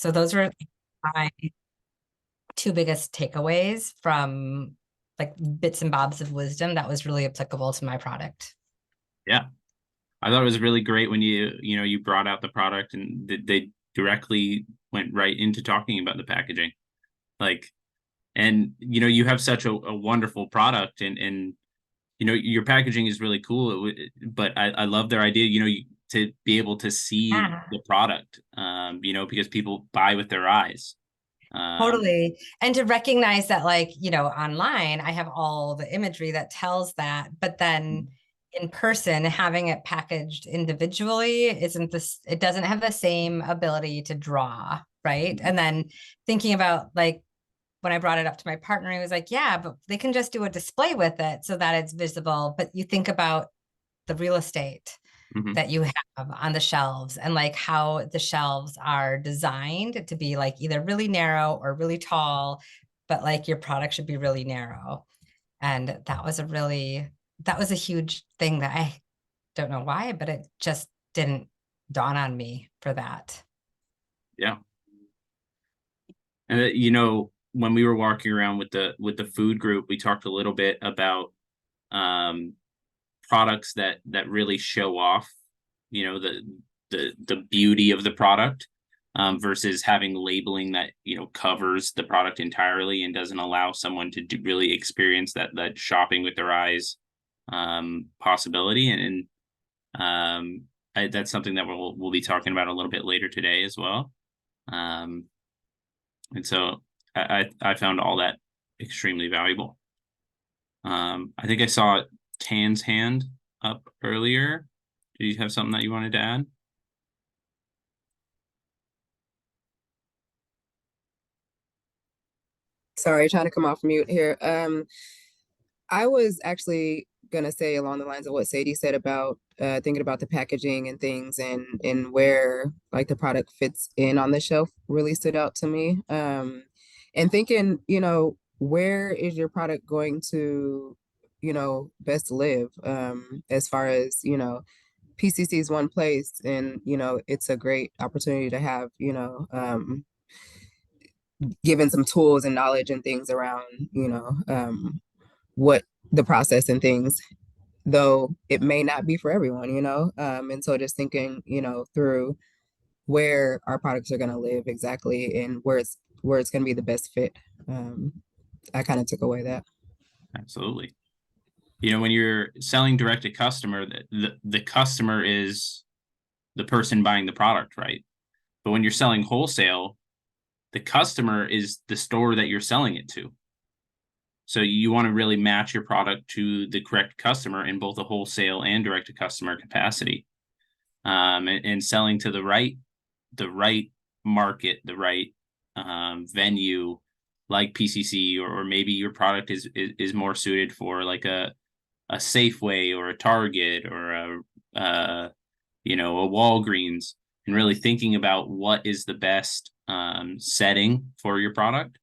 So those were my two biggest takeaways from like bits and bobs of wisdom that was really applicable to my product. Yeah. I thought it was really great when you brought out the product and they directly went right into talking about the packaging. Like, and you have such a wonderful product and your packaging is really cool. But I love their idea, to be able to see Yeah. the product, because people buy with their eyes. Totally. And to recognize that, like, online, I have all the imagery that tells that, but then in person, having it packaged individually isn't this, it doesn't have the same ability to draw, right? And then thinking about like when I brought it up to my partner, he was like, yeah, but they can just do a display with it so that it's visible. But you think about the real estate Mhm. that you have on the shelves and like how the shelves are designed to be like either really narrow or really tall, but like your product should be really narrow. And that was a huge thing that I don't know why, but it just didn't dawn on me for that. Yeah. And when we were walking around with the food group, we talked a little bit about um, products that really show off, the beauty of the product, versus having labeling that covers the product entirely and doesn't allow someone to really experience that shopping with their eyes possibility. And that's something that we'll be talking about a little bit later today as well. Um, and so I found all that extremely valuable. I think I saw Tan's hand up earlier. Do you have something that you wanted to add? Sorry, trying to come off mute here. I was actually gonna say along the lines of what Sadie said about thinking about the packaging and things and where like the product fits in on the shelf really stood out to me. And thinking, where is your product going to, best live? As far as, PCC is one place and, it's a great opportunity to have, given some tools and knowledge and things around, what the process and things, though it may not be for everyone, and so just thinking, through where our products are going to live exactly and where it's going to be the best fit. Um, I kind of took away that. Absolutely. When you're selling direct to customer, the customer is the person buying the product, right? But when you're selling wholesale, the customer is the store that you're selling it to. So you want to really match your product to the correct customer in both a wholesale and direct to customer capacity, and selling to the right market, the right venue, like PCC, or maybe your product is more suited for like a Safeway or a Target or a Walgreens, and really thinking about what is the best setting for your product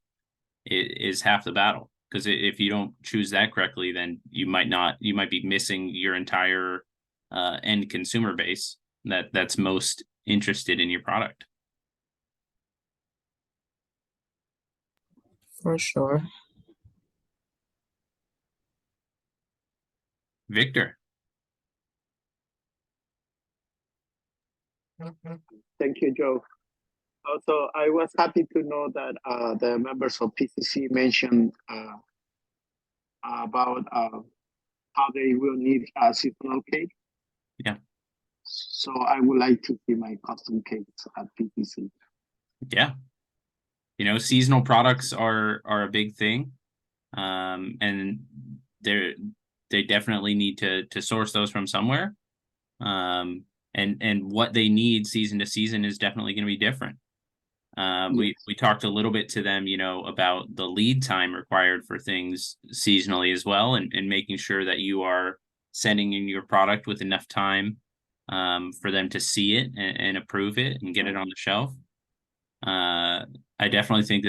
is half the battle. Because if you don't choose that correctly, then you might be missing your entire end consumer base that's most interested in your product. For sure. Victor. Thank you, Joe. Also, I was happy to know that the members of PCC mentioned about how they will need a seasonal cake. Yeah. So I would like to see my custom cakes at PCC. Yeah. Seasonal products are a big thing. And they definitely need to source those from somewhere. And what they need season to season is definitely going to be different. We talked a little bit to them, about the lead time required for things seasonally as well, and making sure that you are sending in your product with enough time for them to see it and approve it and get it on the shelf. I definitely think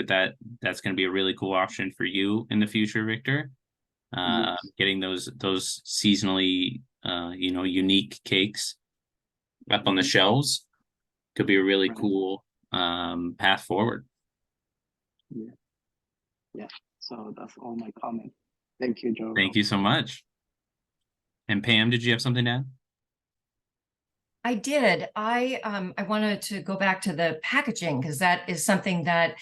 that's going to be a really cool option for you in the future, Victor. Yes. Getting those seasonally unique cakes up on the shelves could be a really Right. cool path forward. Yeah. So that's all my comment. Thank you, Joe. Thank you so much. And Pam, did you have something to add? I did. I wanted to go back to the packaging because that is something that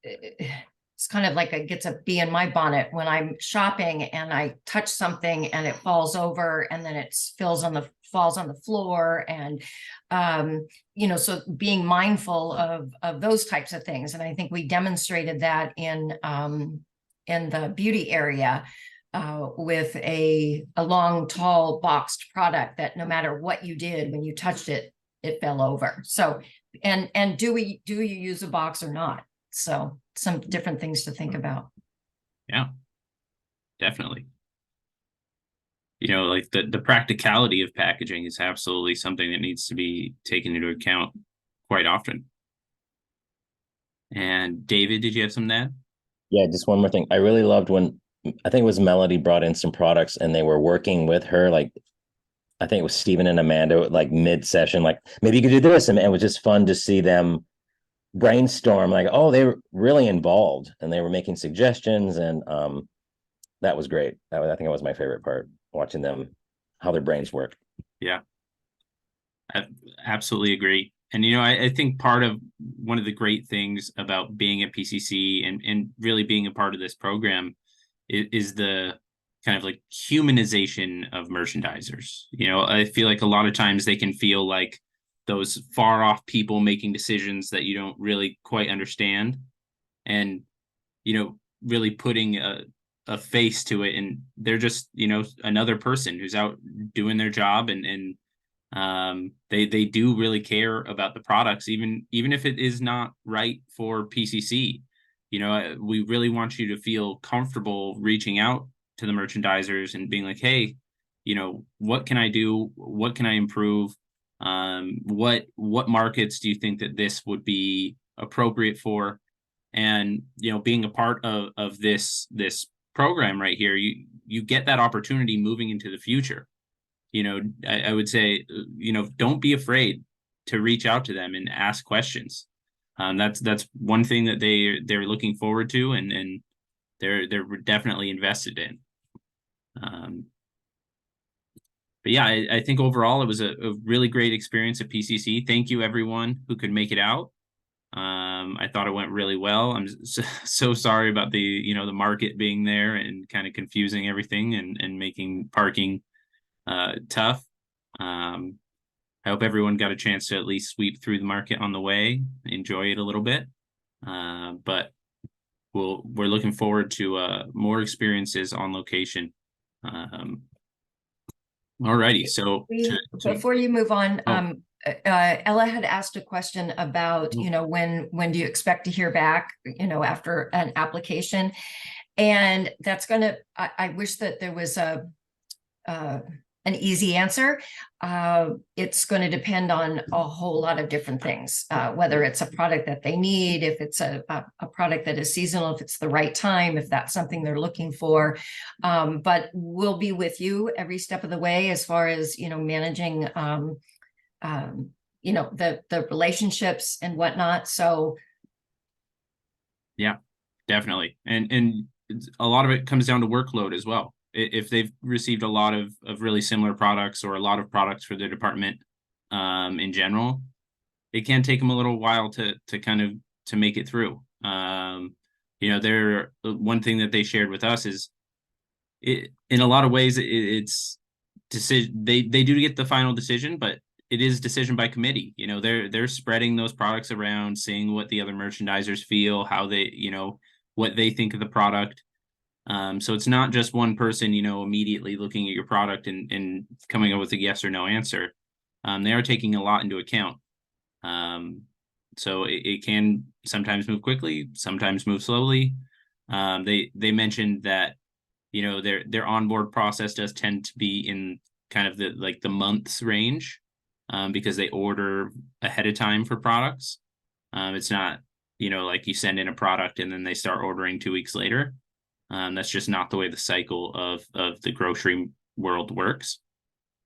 it's kind of like it gets a bee in my bonnet when I'm shopping and I touch something and it falls over and then it falls on the floor, and you know, so being mindful of those types of things. And I think we demonstrated that in the beauty area. With a long, tall boxed product that no matter what you did, when you touched it, it fell over. So, and do you use a box or not? So some different things to think about. Yeah, definitely. You know, like the practicality of packaging is absolutely something that needs to be taken into account quite often. And David, did you have something to add? Yeah, just one more thing. I really loved when, I think it was Melody, brought in some products and they were working with her. Like, I think it was Stephen and Amanda, like mid-session, like, maybe you could do this. And it was just fun to see them brainstorm, like, oh, they were really involved and they were making suggestions. And that was great. I think it was my favorite part, watching them, how their brains work. Yeah, I absolutely agree. And, you know, I think part of one of the great things about being at PCC and really being a part of this program is the kind of like humanization of merchandisers. You know, I feel like a lot of times they can feel like those far off people making decisions that you don't really quite understand, and, you know, really putting a face to it, and they're just, you know, another person who's out doing their job, and they do really care about the products, even if it is not right for PCC. You know, we really want you to feel comfortable reaching out to the merchandisers and being like, hey, you know, what can I do? What can I improve? What markets do you think that this would be appropriate for? And, you know, being a part of this program right here, you get that opportunity moving into the future. You know, I would say, you know, don't be afraid to reach out to them and ask questions. That's one thing that they're looking forward to, and they're definitely invested in. But yeah, I think overall it was a really great experience at PCC. Thank you everyone who could make it out. I thought it went really well. I'm so sorry about the, you know, the market being there and kind of confusing everything and making parking tough. I hope everyone got a chance to at least sweep through the market on the way, enjoy it a little bit. But we're looking forward to more experiences on location. Alrighty, so Before you move on, Oh. Ella had asked a question about, you know, when do you expect to hear back, you know, after an application? And that's gonna, I wish that there was an easy answer. It's going to depend on a whole lot of different things, whether it's a product that they need, if it's a product that is seasonal, if it's the right time, if that's something they're looking for. But we'll be with you every step of the way as far as, you know, managing, you know, the relationships and whatnot. So. Yeah, definitely. And a lot of it comes down to workload as well. If they've received a lot of really similar products or a lot of products for their department in general, it can take them a little while to kind of to make it through. You know, one thing that they shared with us is in a lot of ways it's decision. They do get the final decision, but it is decision by committee. You know, they're spreading those products around, seeing what the other merchandisers feel, how they, you know, what they think of the product. So it's not just one person, you know, immediately looking at your product and coming up with a yes or no answer. They are taking a lot into account. So it can sometimes move quickly, sometimes move slowly. They mentioned that, you know, their onboard process does tend to be in kind of the months range, because they order ahead of time for products. It's not, you know, like you send in a product and then they start ordering 2 weeks later. That's just not the way the cycle of the grocery world works.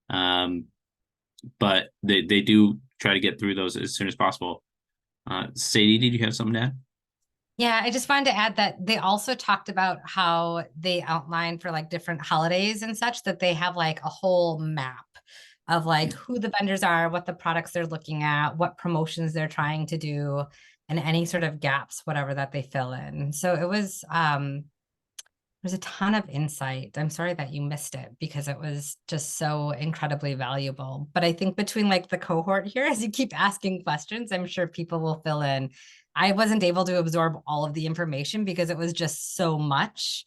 But they do try to get through those as soon as possible. Sadie, did you have something to add? Yeah, I just wanted to add that they also talked about how they outlined for like different holidays and such that they have like a whole map of like who the vendors are, what the products they're looking at, what promotions they're trying to do, and any sort of gaps, whatever that they fill in. So it was there's a ton of insight. I'm sorry that you missed it because it was just so incredibly valuable. But I think between like the cohort here, as you keep asking questions, I'm sure people will fill in. I wasn't able to absorb all of the information because it was just so much.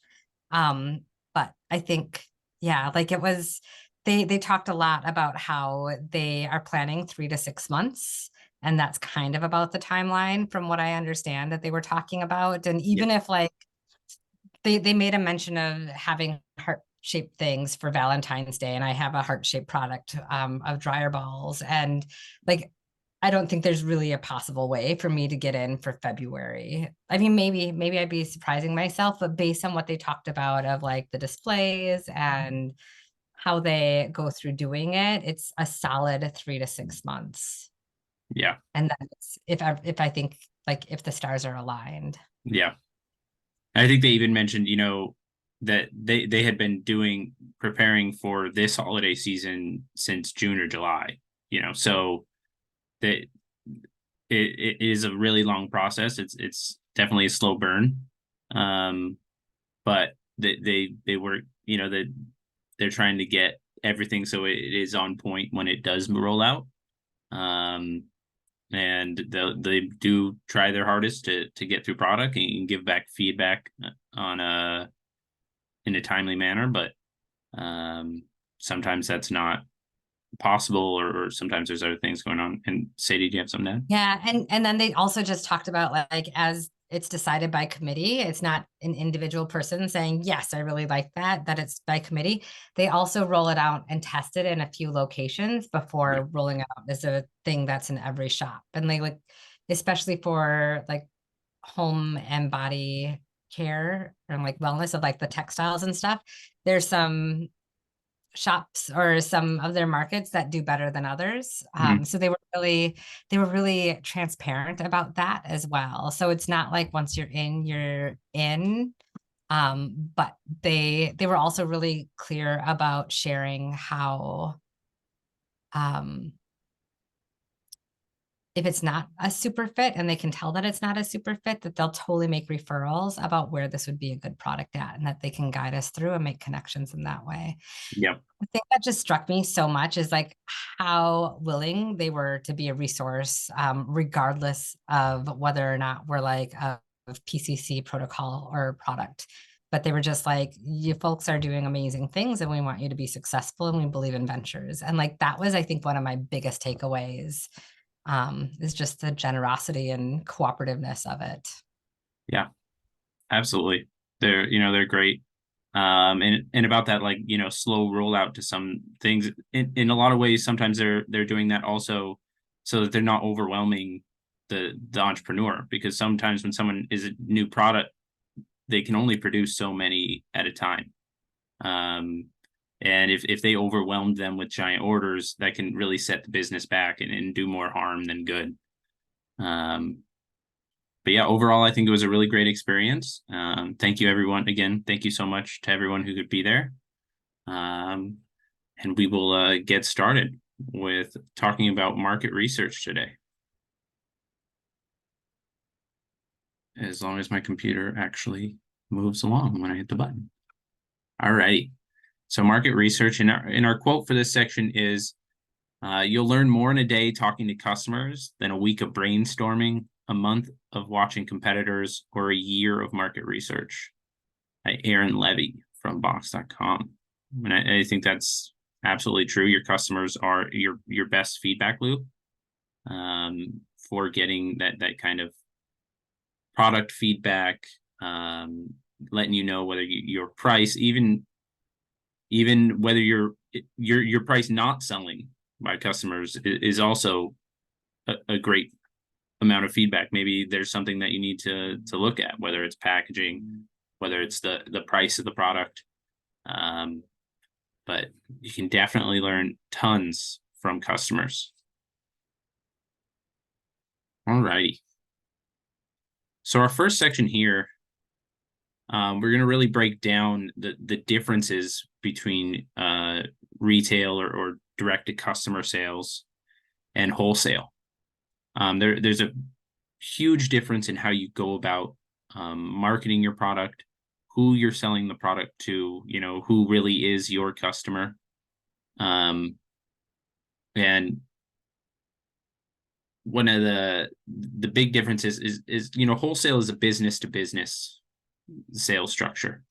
But I think, yeah, like it was, they talked a lot about how they are planning 3 to 6 months. And that's kind of about the timeline from what I understand that they were talking about. And even if like they made a mention of having heart-shaped things for Valentine's Day, and I have a heart-shaped product of dryer balls, and like I don't think there's really a possible way for me to get in for February. I mean, maybe I'd be surprising myself, but based on what they talked about of like the displays and how they go through doing it, it's a solid 3 to 6 months. Yeah. And that's if I think like if the stars are aligned. Yeah. I think they even mentioned, that they had been preparing for this holiday season since June or July, so that it is a really long process. It's definitely a slow burn. But they were, they're trying to get everything so it is on point when it does roll out. And they do try their hardest to get through product and give back feedback in a timely manner, but sometimes that's not possible, or sometimes there's other things going on. And Sadie, do you have something to add? Yeah, and then they also just talked about like as it's decided by committee, it's not an individual person saying, yes, I really like that it's by committee. They also roll it out and test it in a few locations before rolling out as a thing that's in every shop. And they like, especially for like home and body care and like wellness of like the textiles and stuff, there's some shops or some of their markets that do better than others. So they were really transparent about that as well. So it's not like once you're in, you're in. But they were also really clear about sharing how if it's not a super fit and they can tell that it's not a super fit, that they'll totally make referrals about where this would be a good product at and that they can guide us through and make connections in that way. Yep. The thing that just struck me so much is like how willing they were to be a resource, regardless of whether or not we're like a PCC protocol or product. But they were just like, you folks are doing amazing things and we want you to be successful and we believe in ventures. And like that was, I think, one of my biggest takeaways is just the generosity and cooperativeness of it. Yeah, absolutely. They're great. And about that, like, slow rollout to some things in a lot of ways, sometimes they're doing that also so that they're not overwhelming the entrepreneur, because sometimes when someone is a new product, they can only produce so many at a time. And if they overwhelmed them with giant orders, that can really set the business back and do more harm than good. But yeah, overall, I think it was a really great experience. Thank you, everyone. Again, thank you so much to everyone who could be there. And we will get started with talking about market research today. As long as my computer actually moves along when I hit the button. All right. So market research in our quote for this section is, you'll learn more in a day talking to customers than a week of brainstorming, a month of watching competitors, or a year of market research. By Aaron Levy from Box.com. And I think that's absolutely true. Your customers are your best feedback loop for getting that kind of product feedback, letting you know whether your price, even whether your price not selling by customers is also a great amount of feedback. Maybe there's something that you need to look at, whether it's packaging, whether it's the price of the product. But you can definitely learn tons from customers. All righty. So our first section here, we're going to really break down the differences between retail or direct to customer sales and wholesale. There's a huge difference in how you go about marketing your product, who you're selling the product to, you know, who really is your customer. And one of the big differences is you know, wholesale is a business to business sales structure.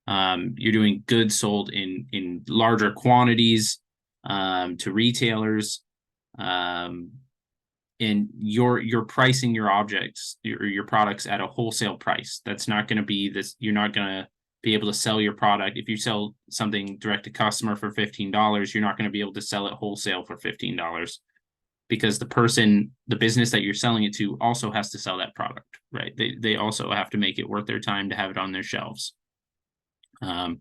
You're doing goods sold in larger quantities to retailers, and you're pricing your objects, your products at a wholesale price. That's not going to be this. You're not going to be able to sell your product. If you sell something direct to customer for $15, you're not going to be able to sell it wholesale for $15, because the business that you're selling it to also has to sell that product, right? They also have to make it worth their time to have it on their shelves. You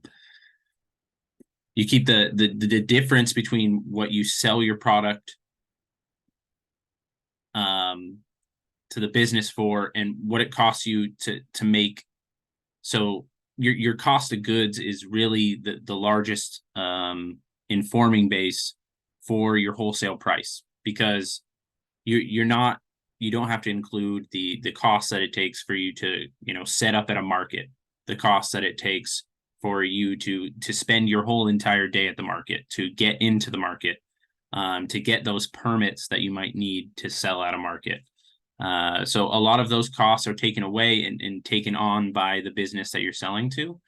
keep the difference between what you sell your product to the business for and what it costs you to make. So your cost of goods is really the largest informing base for your wholesale price, because you don't have to include the cost that it takes for you to, you know, set up at a market, the cost that it takes for you to spend your whole entire day at the market, to get into the market, to get those permits that you might need to sell at a market. So a lot of those costs are taken away and taken on by the business that you're selling to.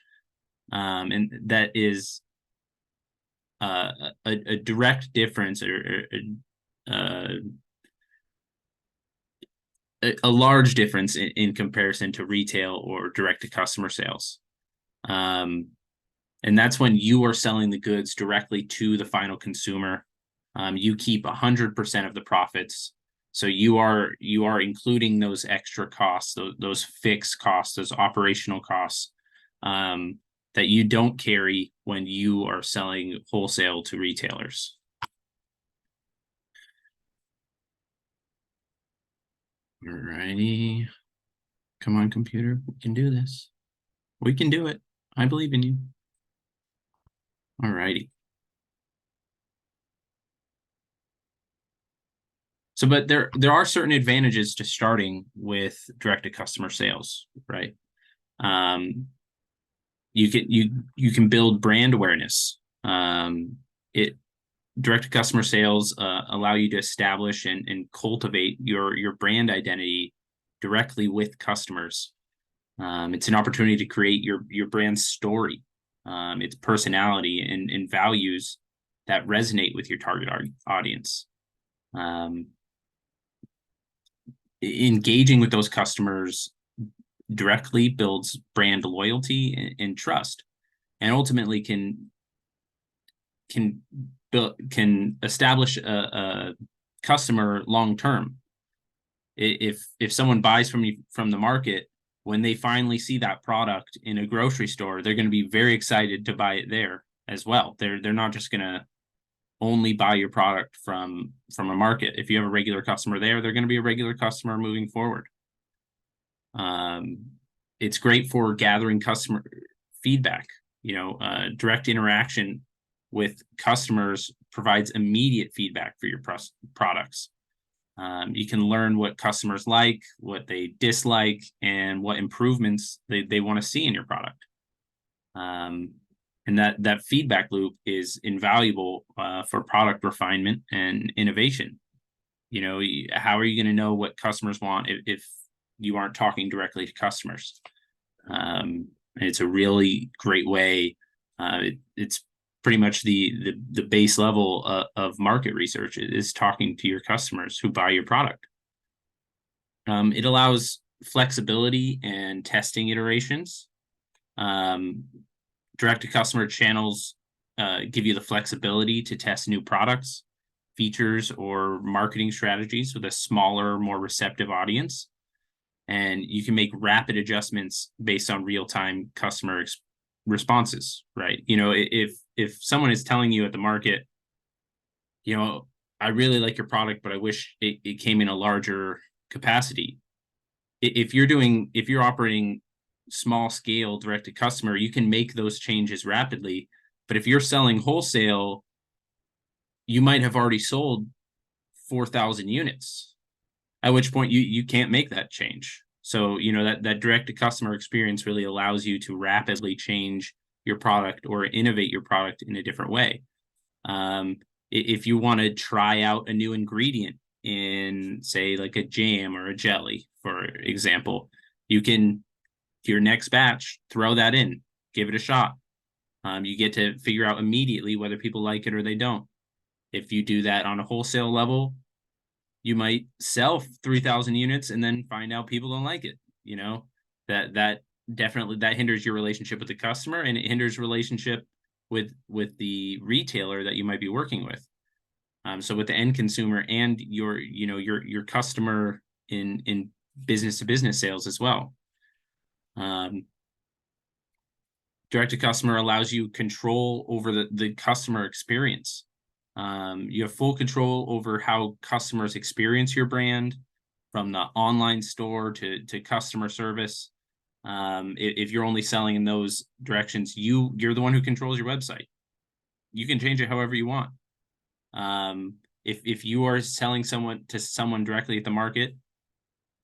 And that is a direct difference, or a large difference in comparison to retail or direct to customer sales. And that's when you are selling the goods directly to the final consumer. You keep 100% of the profits. So you are including those extra costs, those fixed costs, those operational costs that you don't carry when you are selling wholesale to retailers. All righty. Come on, computer. We can do this. We can do it. I believe in you. All righty. So, but there are certain advantages to starting with direct to customer sales, right? You can build brand awareness. Direct to customer sales allow you to establish and cultivate your brand identity directly with customers. It's an opportunity to create your brand story, its personality and values that resonate with your target audience. Engaging with those customers directly builds brand loyalty and trust, and ultimately can establish a customer long term. If someone buys from you from the market, when they finally see that product in a grocery store, they're going to be very excited to buy it there as well. They're not just going to only buy your product from a market. If you have a regular customer there, they're going to be a regular customer moving forward. It's great for gathering customer feedback. You know, direct interaction with customers provides immediate feedback for your products. You can learn what customers like, what they dislike, and what improvements they want to see in your product. And that feedback loop is invaluable for product refinement and innovation. You know, how are you going to know what customers want if you aren't talking directly to customers? And it's a really great way. It's pretty much the base level of market research is talking to your customers who buy your product. It allows flexibility and testing iterations. Direct to customer channels give you the flexibility to test new products, features, or marketing strategies with a smaller, more receptive audience. And you can make rapid adjustments based on real-time customer responses, right? You know, if someone is telling you at the market, you know, I really like your product, but I wish it came in a larger capacity. If you're operating small scale direct to customer, you can make those changes rapidly. But if you're selling wholesale, you might have already sold 4,000 units, at which point you can't make that change. So, that direct to customer experience really allows you to rapidly change your product or innovate your product in a different way. If you want to try out a new ingredient in, say, like a jam or a jelly, for example, you can, your next batch, throw that in, give it a shot. You get to figure out immediately whether people like it or they don't. If you do that on a wholesale level, you might sell 3,000 units and then find out people don't like it. That definitely, that hinders your relationship with the customer, and it hinders relationship with the retailer that you might be working with. So with the end consumer and your customer in business to business sales as well. Direct to customer allows you control over the customer experience. You have full control over how customers experience your brand, from the online store to customer service. If you're only selling in those directions, you're the one who controls your website. You can change it however you want. If you are selling someone directly at the market,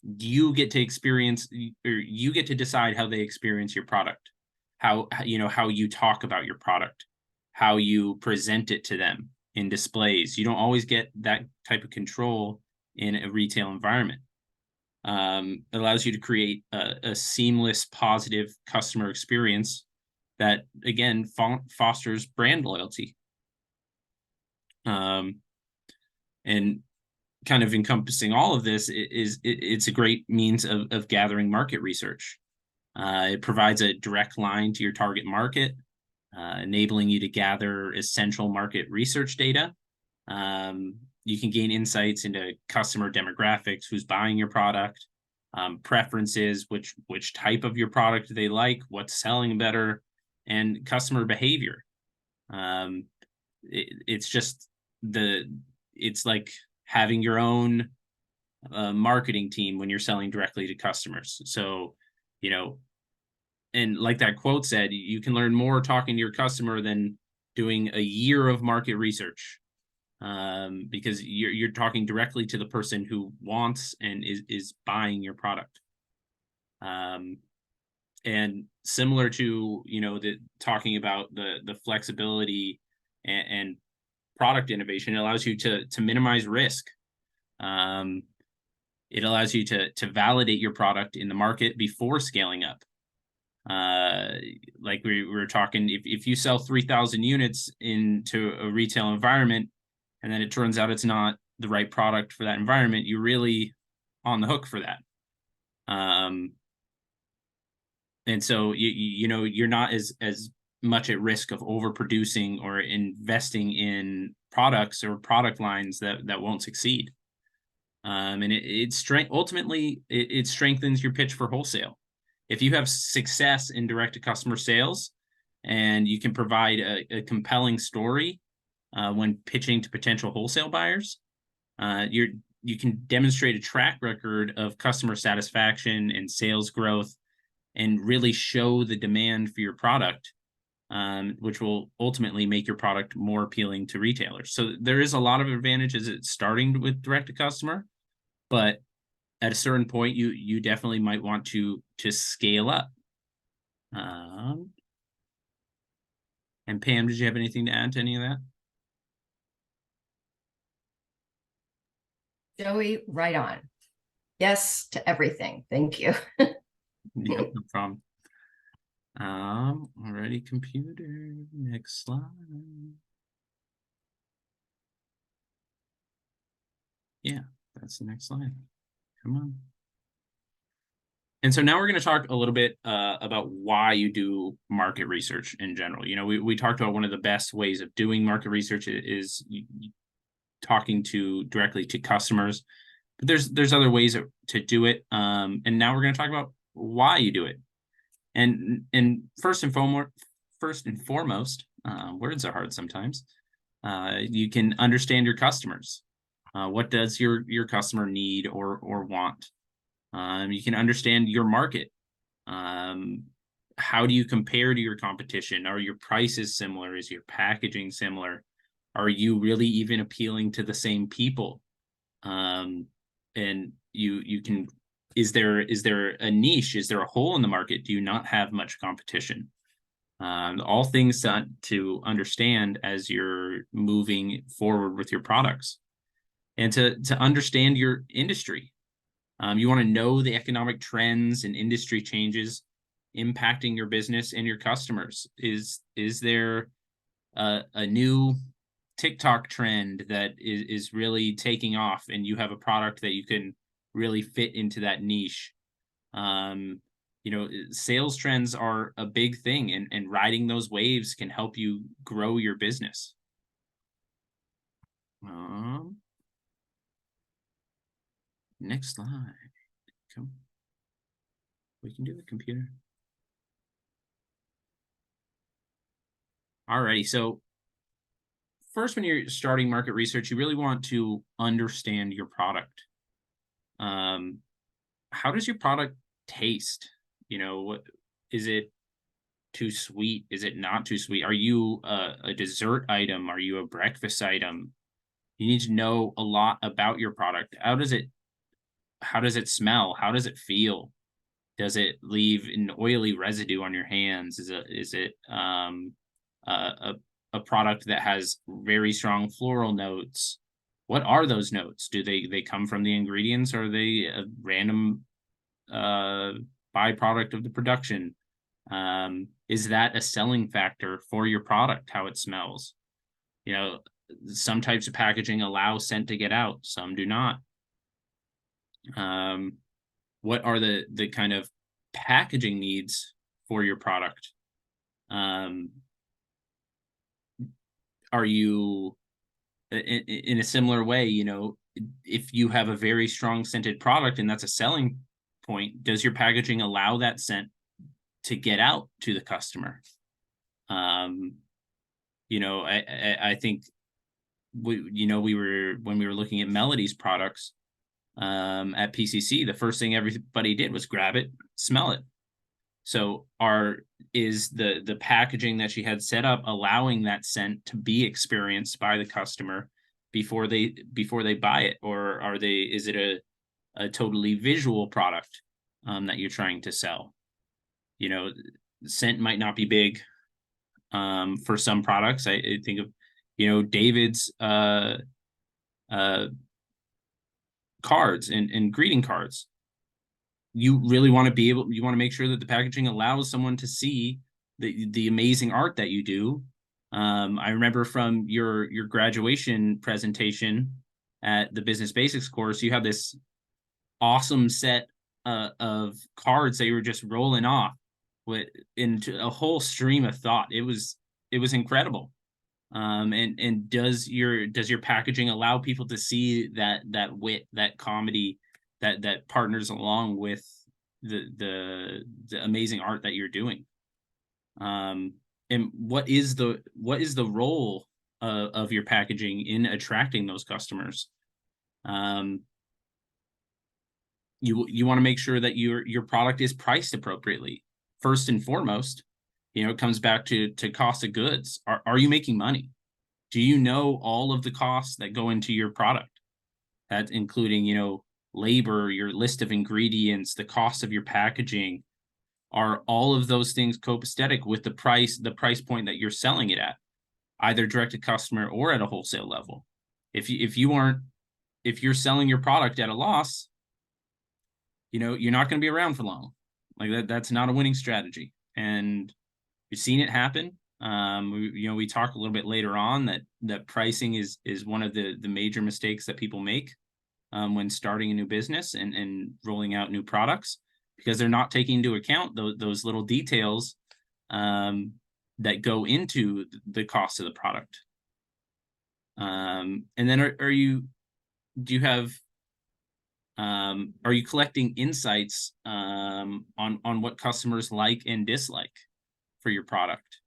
you get to experience, or you get to decide how they experience your product, how you talk about your product, how you present it to them in displays. You don't always get that type of control in a retail environment. It allows you to create a seamless, positive customer experience that, again, fosters brand loyalty. And kind of encompassing all of this it's a great means of gathering market research. It provides a direct line to your target market, enabling you to gather essential market research data. You can gain insights into customer demographics, who's buying your product, preferences, which type of your product they like, what's selling better, and customer behavior. It's like having your own marketing team when you're selling directly to customers. So, and like that quote said, you can learn more talking to your customer than doing a year of market research, because you're talking directly to the person who wants and is buying your product. And similar to, talking about the flexibility and product innovation, it allows you to minimize risk. It allows you to validate your product in the market before scaling up. Like we were talking, if you sell 3,000 units into a retail environment, and then it turns out it's not the right product for that environment, you're really on the hook for that. And so you're not as much at risk of overproducing or investing in products or product lines that won't succeed. And ultimately it strengthens your pitch for wholesale. If you have success in direct to customer sales and you can provide a compelling story when pitching to potential wholesale buyers, you can demonstrate a track record of customer satisfaction and sales growth, and really show the demand for your product, which will ultimately make your product more appealing to retailers. So there is a lot of advantages at starting with direct to customer, but at a certain point, you definitely might want to scale up. And Pam, did you have anything to add to any of that? Joey, right on. Yes to everything. Thank you. Yeah, no problem. Alrighty, computer, next slide. Yeah, that's the next slide. Come on. And so now we're going to talk a little bit about why you do market research in general. We talked about one of the best ways of doing market research is talking directly to customers, but there's other ways to do it. And now we're going to talk about why you do it. And first and foremost, words are hard sometimes. You can understand your customers. What does your customer need or want? You can understand your market. How do you compare to your competition? Are your prices similar? Is your packaging similar? Are you really even appealing to the same people? And you can, is there a niche? Is there a hole in the market? Do you not have much competition? All things to understand as you're moving forward with your products, and to understand your industry. You want to know the economic trends and industry changes impacting your business and your customers. Is there a new TikTok trend that is really taking off, and you have a product that you can really fit into that niche? Sales trends are a big thing, and riding those waves can help you grow your business. Next slide. Come. We can do the computer. Alrighty, so first, when you're starting market research, you really want to understand your product. How does your product taste? What is it? Too sweet? Is it not too sweet? Are you a dessert item? Are you a breakfast item? You need to know a lot about your product. How does it smell? How does it feel? Does it leave an oily residue on your hands? Is it a product that has very strong floral notes? What are those notes? Do they come from the ingredients, or are they a random byproduct of the production? Is that a selling factor for your product, how it smells? Some types of packaging allow scent to get out, some do not. What are the kind of packaging needs for your product? Are you in a similar way, if you have a very strong scented product and that's a selling point, does your packaging allow that scent to get out to the customer? I think when we were looking at Melody's products at PCC, the first thing everybody did was grab it, smell it. So is the packaging that she had set up allowing that scent to be experienced by the customer before they buy it? Or is it a totally visual product that you're trying to sell? Scent might not be big for some products. I think of David's cards and greeting cards. You really want to make sure that the packaging allows someone to see the amazing art that you do. I remember from your graduation presentation at the Business Basics course, you had this awesome set of cards that you were just rolling off into a whole stream of thought. It was incredible. And does your packaging allow people to see that wit, that comedy that partners along with the amazing art that you're doing? And what is the role of your packaging in attracting those customers? You want to make sure that your product is priced appropriately. First and foremost, it comes back to cost of goods. Are you making money? Do you know all of the costs that go into your product? That's including, labor, your list of ingredients, the cost of your packaging. Are all of those things copacetic with the price point that you're selling it at, either direct to customer or at a wholesale level? If you're selling your product at a loss, you're not going to be around for long. Like that's not a winning strategy. And we've seen it happen. We talk a little bit later on that pricing is one of the major mistakes that people make when starting a new business and rolling out new products, because they're not taking into account those little details that go into the cost of the product. And then are you collecting insights on what customers like and dislike for your product?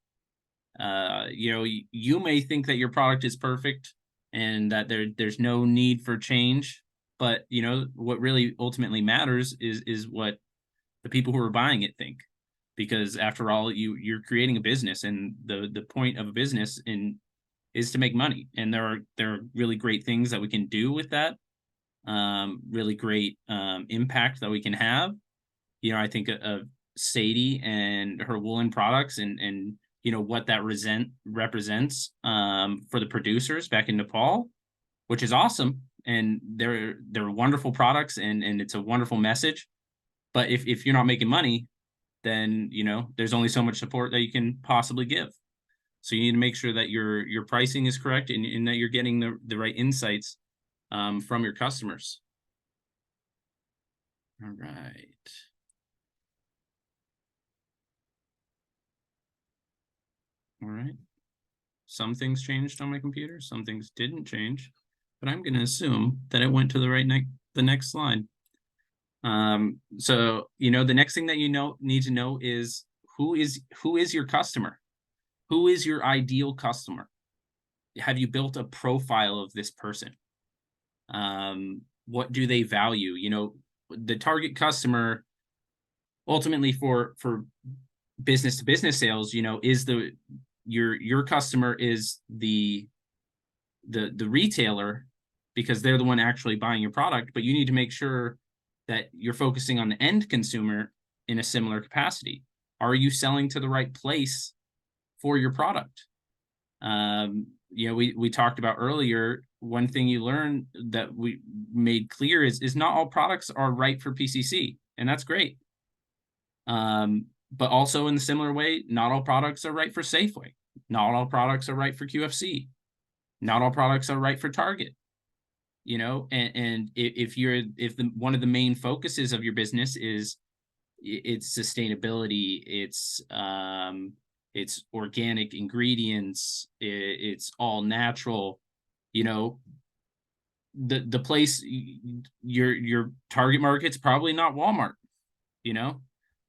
You may think that your product is perfect, and that there's no need for change. But you know, what really ultimately matters is what the people who are buying it think, because after all, you're creating a business, and the point of a business is to make money. And there are really great things that we can do with that, really great impact that we can have. You know, I think of Sadie and her woolen products, and you know what that represents for the producers back in Nepal, which is awesome. And they're wonderful products, and it's a wonderful message. But if you're not making money, then you know there's only so much support that you can possibly give. So you need to make sure that your pricing is correct, and that you're getting the right insights from your customers. All right. All right. Some things changed on my computer, some things didn't change, but I'm going to assume that it went to the next slide. So, you know, the next thing that need to know is who is your customer? Who is your ideal customer? Have you built a profile of this person? What do they value? You know, the target customer ultimately for business to business sales, you know, is your customer is the retailer, because they're the one actually buying your product. But you need to make sure that you're focusing on the end consumer in a similar capacity. Are you selling to the right place for your product? You know, we talked about earlier, one thing you learn that we made clear is not all products are right for PCC, and that's great. But also in the similar way, not all products are right for Safeway. Not all products are right for QFC. Not all products are right for Target. You know, and if one of the main focuses of your business is it's sustainability, it's organic ingredients, it's all natural, you know, the place, your target market's probably not Walmart. You know,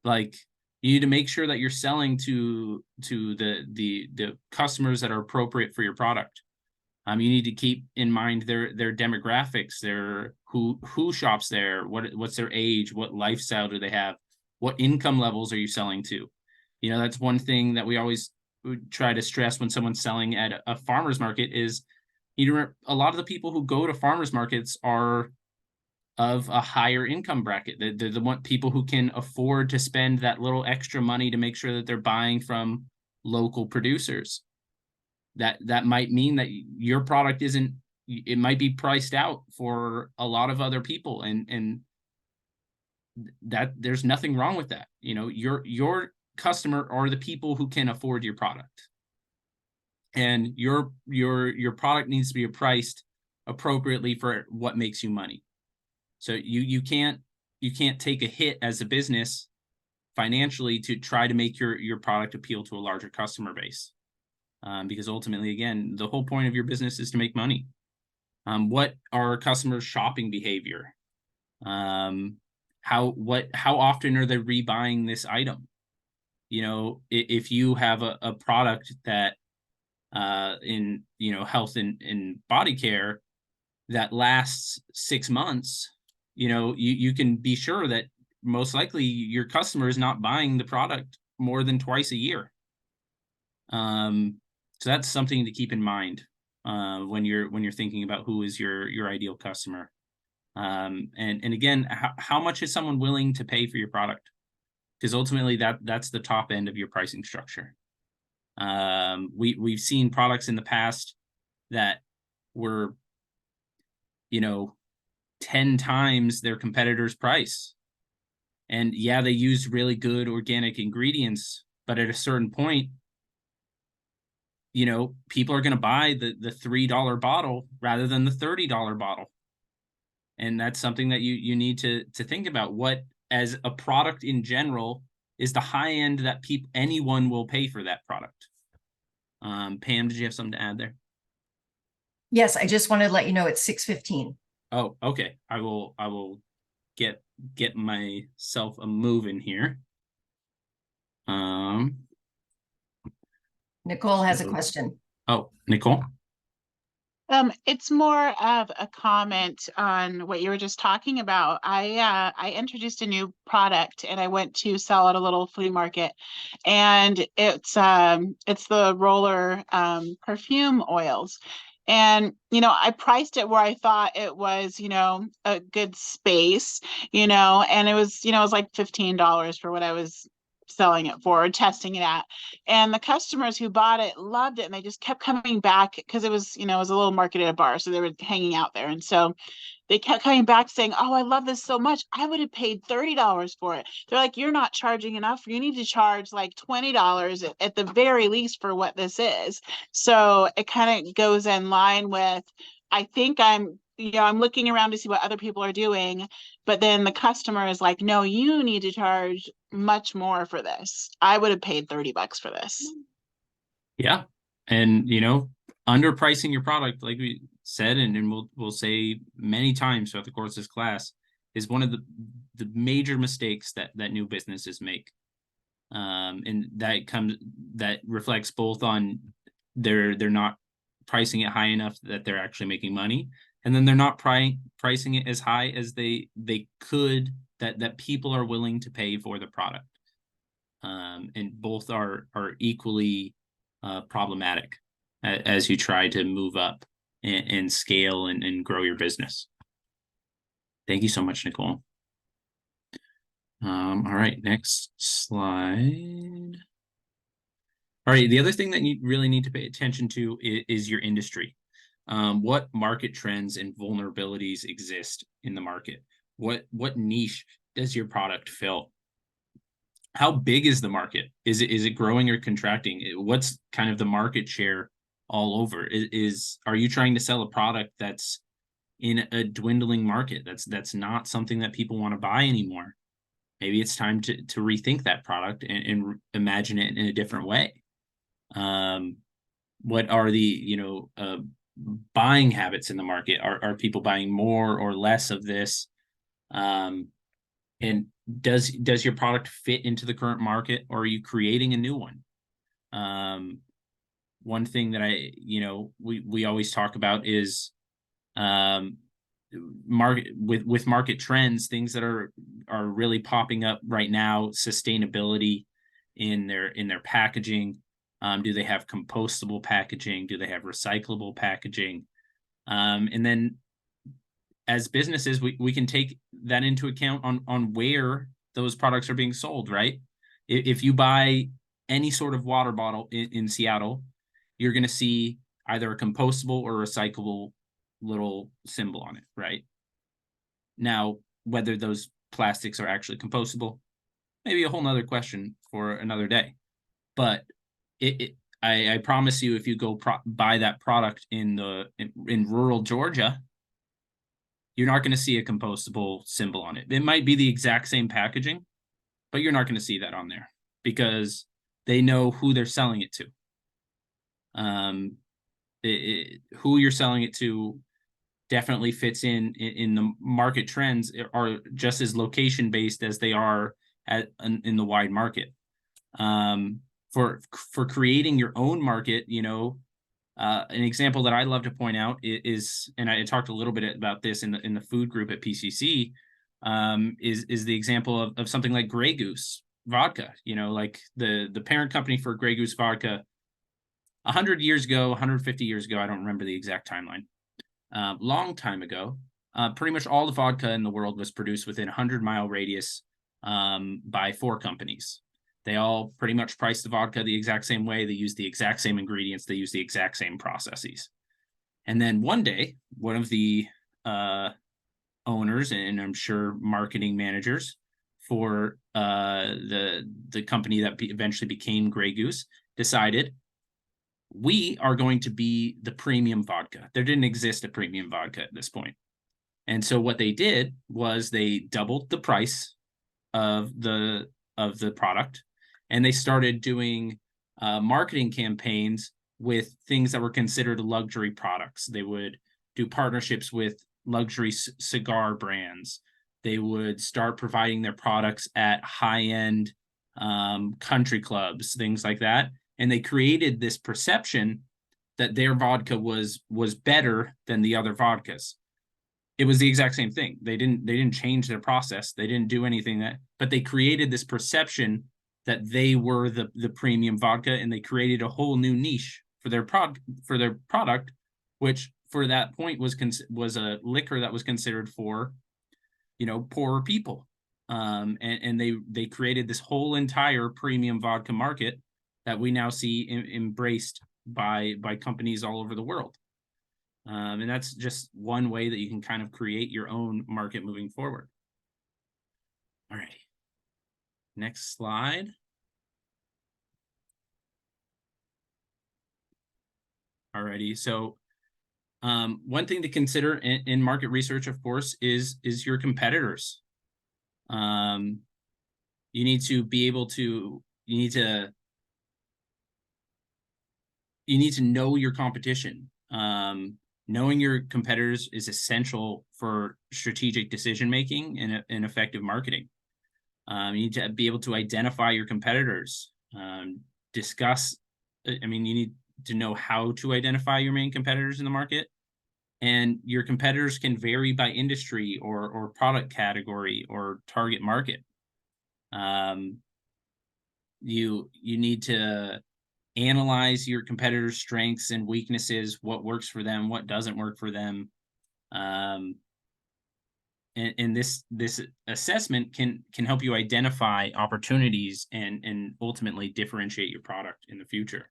like, you need to make sure that you're selling to the customers that are appropriate for your product. You need to keep in mind their demographics, their who shops there, what's their age, what lifestyle do they have, what income levels are you selling to. You know, that's one thing that we always try to stress when someone's selling at a farmer's market is, you know, a lot of the people who go to farmers markets are of a higher income bracket. They're the people who can afford to spend that little extra money to make sure that they're buying from local producers. That might mean that your product it might be priced out for a lot of other people, and that there's nothing wrong with that. You know, your customer are the people who can afford your product, and your product needs to be priced appropriately for what makes you money. So you can't take a hit as a business financially to try to make your product appeal to a larger customer base, because ultimately, again, the whole point of your business is to make money. What are customers' shopping behavior? How often are they rebuying this item? You know, if you have a product that in, you know, health and body care that lasts 6 months, you know, you can be sure that most likely your customer is not buying the product more than twice a year. So that's something to keep in mind when you're thinking about who is your ideal customer. And again, how much is someone willing to pay for your product? Because ultimately that's the top end of your pricing structure. We've seen products in the past that were, you know, 10 times their competitor's price. And yeah, they used really good organic ingredients, but at a certain point, you know, people are going to buy the $3 bottle rather than the $30 bottle. And that's something that you need to think about. What, as a product in general, is the high end that anyone will pay for that product? Pam, did you have something to add there? Yes, I just wanted to let you know it's 6:15. Oh, okay. I will get myself a move in here. Nicole has a question. Oh, Nicole. It's more of a comment on what you were just talking about. I introduced a new product and I went to sell at a little flea market, and it's the roller perfume oils. And I priced it where I thought it was, a good space, and it was like $15 for what I was selling it for or testing it at. And the customers who bought it loved it, and they just kept coming back because it was, it was a little market at a bar, so they were hanging out there. And so they kept coming back saying, "Oh, I love this so much. I would have paid $30 for it." They're like, "You're not charging enough. You need to charge like $20 at the very least for what this is." So it kind of goes in line with, I think I'm looking around to see what other people are doing, but then the customer is like, "No, you need to charge much more for this. I would have paid $30 for this." Yeah. And, underpricing your product, like we said, and we'll say many times throughout the course of this class, is one of the major mistakes that new businesses make. And that reflects both on they're not pricing it high enough that they're actually making money, and then they're not pricing it as high as they could, that people are willing to pay for the product. And both are equally problematic as you try to move up and scale and grow your business. Thank you so much, Nicole. All right, next slide. All right, the other thing that you really need to pay attention to is your industry. What market trends and vulnerabilities exist in the market? What niche does your product fill? How big is the market? Is it growing or contracting? What's kind of the market share all over? Are you trying to sell a product that's in a dwindling market? That's not something that people want to buy anymore. Maybe it's time to rethink that product and imagine it in a different way. What are the buying habits in the market? Are people buying more or less of this? And does your product fit into the current market, or are you creating a new one? One thing that we always talk about is market trends, things that are really popping up right now. Sustainability in their packaging. Do they have compostable packaging? Do they have recyclable packaging? And then as businesses, we can take that into account on where those products are being sold, right? If you buy any sort of water bottle in Seattle, you're going to see either a compostable or recyclable little symbol on it, right? Now, whether those plastics are actually compostable, maybe a whole nother question for another day. But I promise you, if you go buy that product in rural Georgia, you're not going to see a compostable symbol on it. It might be the exact same packaging, but you're not going to see that on there because they know who they're selling it to. Who you're selling it to definitely fits in the market trends, are just as location based as they are in the wide market. For creating your own market, an example that I love to point out is, and I talked a little bit about this in the food group at PCC, is the example of something like Grey Goose vodka. Like the parent company for Grey Goose vodka, 100 years ago, 150 years ago, I don't remember the exact timeline. Long time ago, pretty much all the vodka in the world was produced within 100-mile radius by 4 companies. They all pretty much price the vodka the exact same way. They use the exact same ingredients. They use the exact same processes. And then one day, one of the owners, and I'm sure marketing managers for the company that eventually became Grey Goose, decided, we are going to be the premium vodka. There didn't exist a premium vodka at this point. And so what they did was they doubled the price of the product, and they started doing marketing campaigns with things that were considered luxury products. They would do partnerships with luxury cigar brands. They would start providing their products at high-end country clubs, things like that. And they created this perception that their vodka was better than the other vodkas. It was the exact same thing. They didn't change their process. They didn't do anything but they created this perception that they were the premium vodka, and they created a whole new niche for their product, which for that point was a liquor that was considered for, poorer people. And they created this whole entire premium vodka market that we now see embraced by companies all over the world. And that's just one way that you can kind of create your own market moving forward. All righty. Next slide. All righty. So one thing to consider in market research, of course, is your competitors. You need to be able to, you need to know your competition. Knowing your competitors is essential for strategic decision-making and effective marketing. You need to be able to identify your competitors, you need to know how to identify your main competitors in the market. And your competitors can vary by industry or product category or target market. You need to analyze your competitors' strengths and weaknesses, what works for them, what doesn't work for them. And this assessment can help you identify opportunities and ultimately differentiate your product in the future.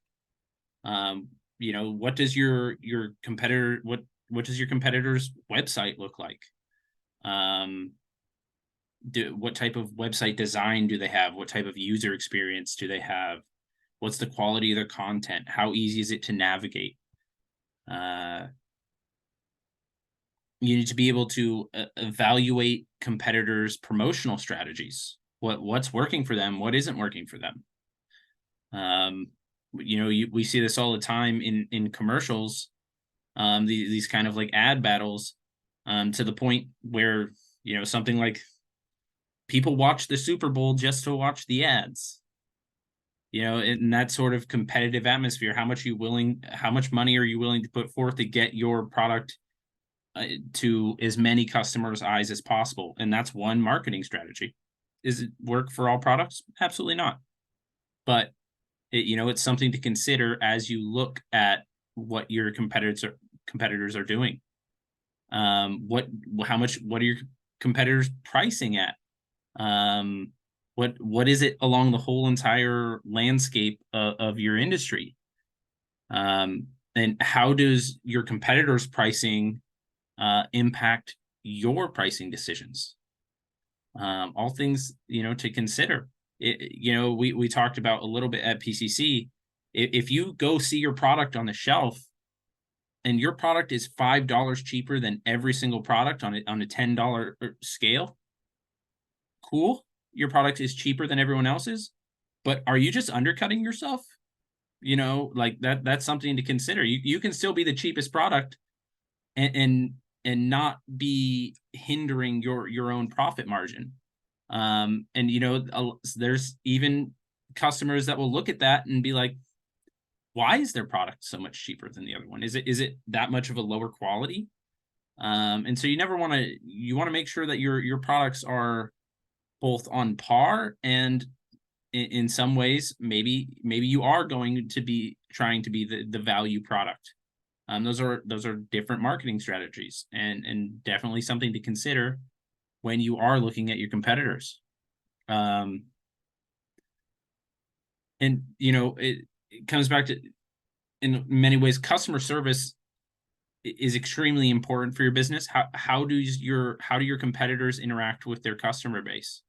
What does your competitor, what does your competitor's website look like? What type of website design do they have? What type of user experience do they have? What's the quality of their content? How easy is it to navigate? You need to be able to evaluate competitors' promotional strategies. What's working for them? What isn't working for them? We see this all the time in commercials. These kind of like ad battles, to the point where something like people watch the Super Bowl just to watch the ads. In that sort of competitive atmosphere, how much money are you willing to put forth to get your product to as many customers' eyes as possible? And that's one marketing strategy. Does it work for all products? Absolutely not. But it's something to consider as you look at what your competitors are doing. What are your competitors pricing at? What is it along the whole entire landscape of your industry? And how does your competitors' pricing impact your pricing decisions? All things, to consider. We talked about a little bit at PCC. If you go see your product on the shelf and your product is $5 cheaper than every single product on a $10 scale, cool. Your product is cheaper than everyone else's, but are you just undercutting yourself? Like that's something to consider. You can still be the cheapest product and not be hindering your own profit margin. There's even customers that will look at that and be like, why is their product so much cheaper than the other one? Is it that much of a lower quality? And so you want to make sure that your products are both on par, and in some ways, maybe you are going to be trying to be the value product. Those are different marketing strategies, and definitely something to consider when you are looking at your competitors. It comes back to, in many ways, customer service is extremely important for your business. How do your competitors interact with their customer base?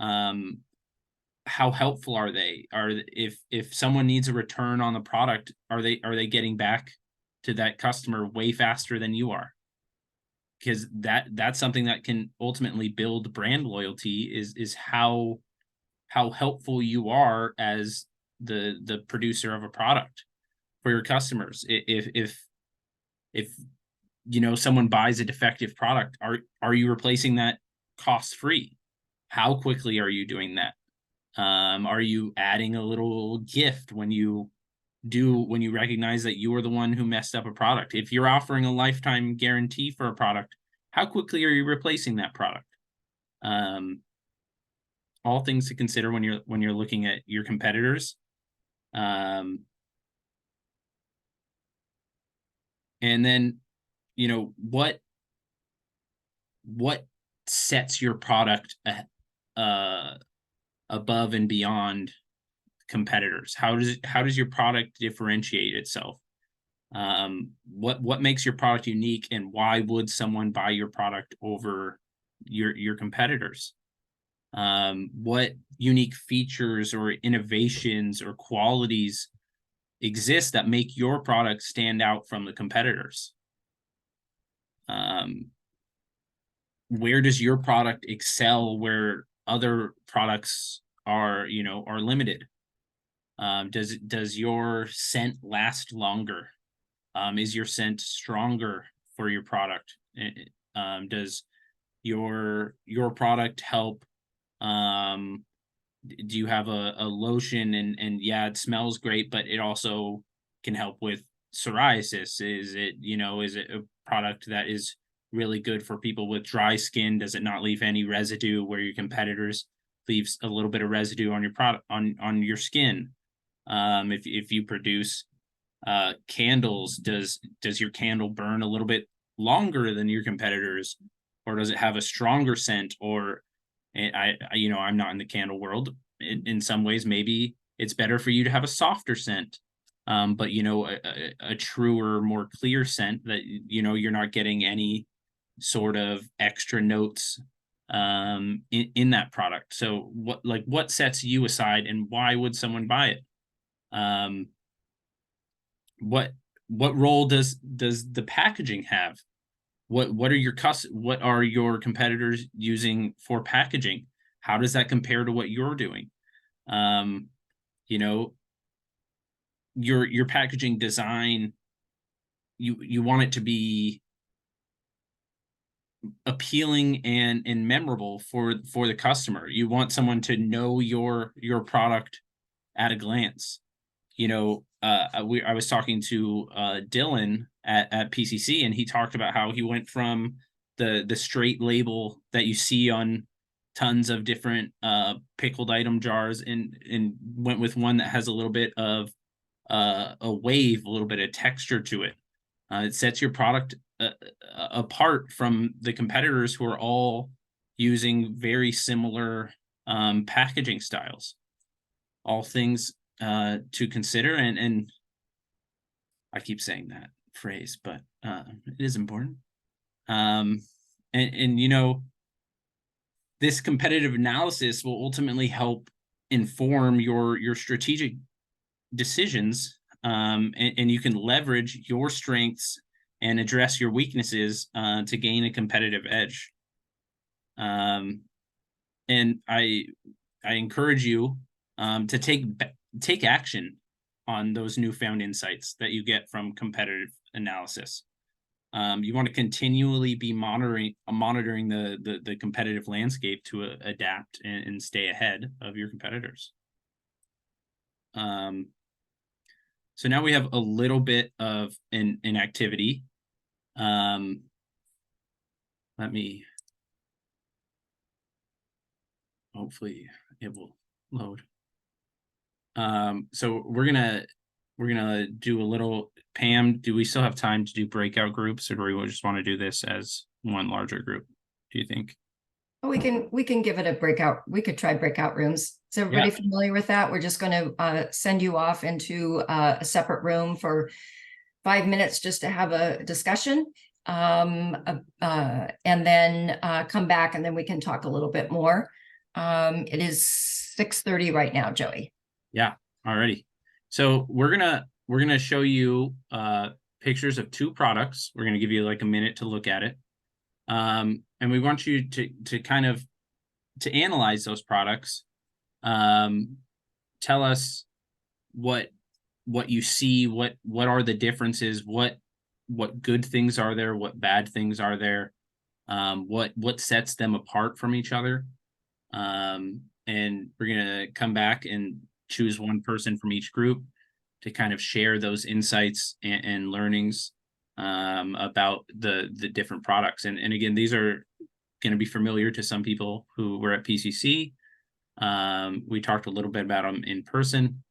How helpful are they? If someone needs a return on the product, are they getting back to that customer way faster than you are? Because that's something that can ultimately build brand loyalty, is how helpful you are as the producer of a product for your customers. If someone buys a defective product, are you replacing that cost free? How quickly are you doing that? Are you adding a little gift when you do when you recognize that you are the one who messed up a product? If you're offering a lifetime guarantee for a product, how quickly are you replacing that product? All things to consider when you're looking at your competitors. And then, you know, what sets your product above and beyond competitors? How does your product differentiate itself? What makes your product unique, and why would someone buy your product over your competitors? What unique features or innovations or qualities exist that make your product stand out from the competitors? Where does your product excel where other products are limited? Does your scent last longer? Is your scent stronger for your product? Does your product help? Do you have a lotion and yeah, it smells great, but it also can help with psoriasis? Is it a product that is really good for people with dry skin? Does it not leave any residue where your competitors leaves a little bit of residue on your product on your skin? If you produce candles, does your candle burn a little bit longer than your competitors, or does it have a stronger scent? Or I'm not in the candle world. In some ways, maybe it's better for you to have a softer scent, but a truer, more clear scent that you're not getting any sort of extra notes in that product. So what sets you aside, and why would someone buy it? What role does the packaging have? What are your competitors using for packaging? How does that compare to what you're doing? Your packaging design, you want it to be appealing and memorable for the customer. You want someone to know your product at a glance. I was talking to Dylan at PCC, and he talked about how he went from the straight label that you see on tons of different pickled item jars and went with one that has a little bit of a wave, a little bit of texture to it. It sets your product apart from the competitors who are all using very similar packaging styles. All things to consider, and I keep saying that phrase, but it is important. And this competitive analysis will ultimately help inform your strategic decisions, and you can leverage your strengths and address your weaknesses to gain a competitive edge. And I encourage you to take action on those newfound insights that you get from competitive analysis. You want to continually be monitoring the competitive landscape to adapt and stay ahead of your competitors. So now we have a little bit of an activity. Hopefully it will load. So we're gonna do a little. Pam, do we still have time to do breakout groups, or do we just want to do this as one larger group? Do you think? We can give it a breakout. We could try breakout rooms. Is everybody familiar with that? We're just going to send you off into a separate room for 5 minutes just to have a discussion, and then come back, and then we can talk a little bit more. It is 6:30 right now, Joey. Yeah. Alrighty. So we're gonna show you pictures of 2 products. We're gonna give you like a minute to look at it. And we want you to kind of to analyze those products. Tell us what you see, what are the differences, what good things are there, what bad things are there, what sets them apart from each other. And we're gonna come back and choose one person from each group. kind of share those insights and learnings about the different products. And again, these are going to be familiar to some people who were at PCC. We talked a little bit about them in person.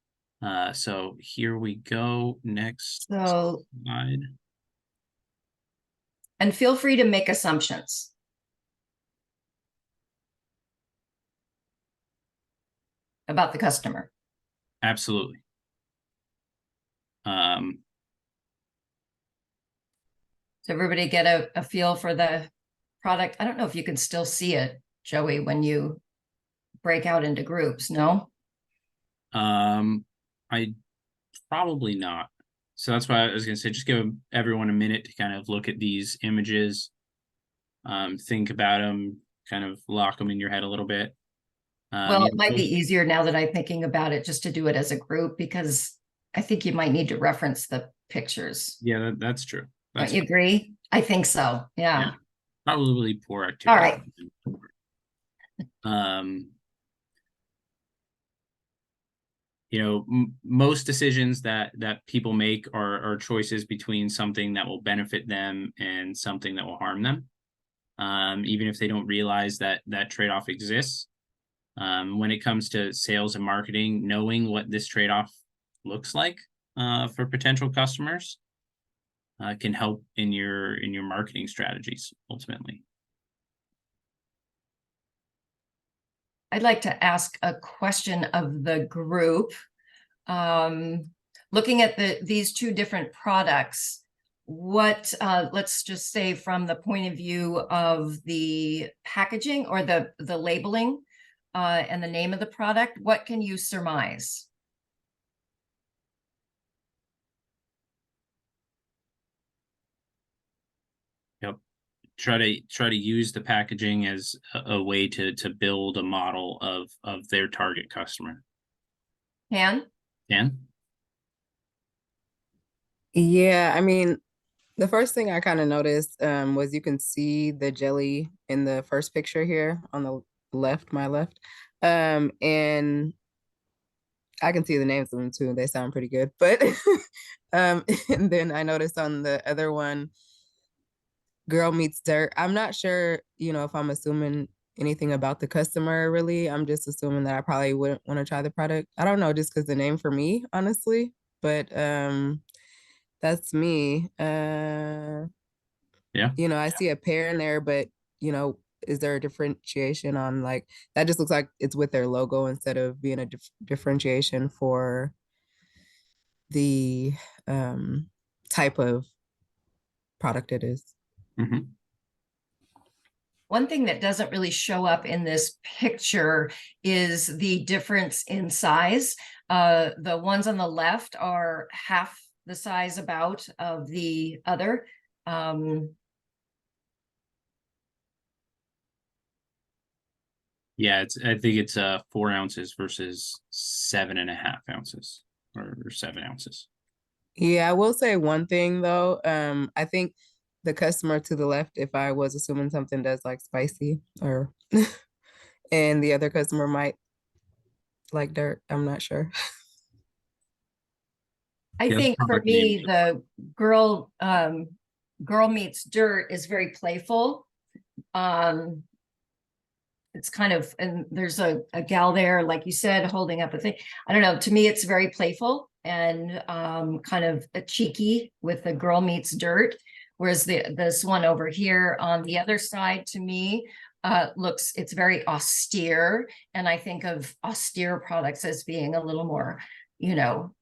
So here we go. Next So, slide. and feel free to make assumptions. About the customer. Absolutely. Does everybody get a feel for the product? I don't know if you can still see it, Joey, when you break out into groups, no? I probably not. So that's why I was gonna say, just give everyone a minute to kind of look at these images, think about them, kind of lock them in your head a little bit. Well, it might be easier now that I'm thinking about it, just to do it as a group, because I think you might need to reference the pictures. Yeah, that's true. Don't you agree? I think so. Yeah. Probably poor activity. All right. You know, most decisions that people make are choices between something that will benefit them and something that will harm them. Even if they don't realize that trade-off exists. When it comes to sales and marketing, knowing what this trade-off looks like for potential customers can help in your marketing strategies ultimately. I'd like to ask a question of the group. Looking at these two different products, what let's just say from the point of view of the packaging or the labeling and the name of the product, what can you surmise? Yep. Try to use the packaging as a way to build a model of their target customer. Dan? Yeah, I mean, the first thing I kind of noticed was you can see the jelly in the first picture here on the left, my left. And I can see the names of them too. They sound pretty good. But and then I noticed on the other one, Girl Meets Dirt. I'm not sure, if I'm assuming anything about the customer really. I'm just assuming that I probably wouldn't want to try the product. I don't know, just because the name for me, honestly. But that's me. Yeah. I see a pair in there, but is there a differentiation on like that? Just looks like it's with their logo instead of being a differentiation for the type of product it is. Mm-hmm. One thing that doesn't really show up in this picture is the difference in size. The ones on the left are half the size about of the other. Yeah, I think it's 4 ounces versus 7.5 ounces or 7 ounces. Yeah, I will say one thing though. I think the customer to the left, if I was assuming something does like spicy or and the other customer might like dirt. I'm not sure. I think for me, the Girl Meets Dirt is very playful. It's kind of, and there's a gal there, like you said, holding up a thing. I don't know, to me, it's very playful and kind of a cheeky with the Girl Meets Dirt. Whereas this one over here on the other side, to me, it's very austere. And I think of austere products as being a little more,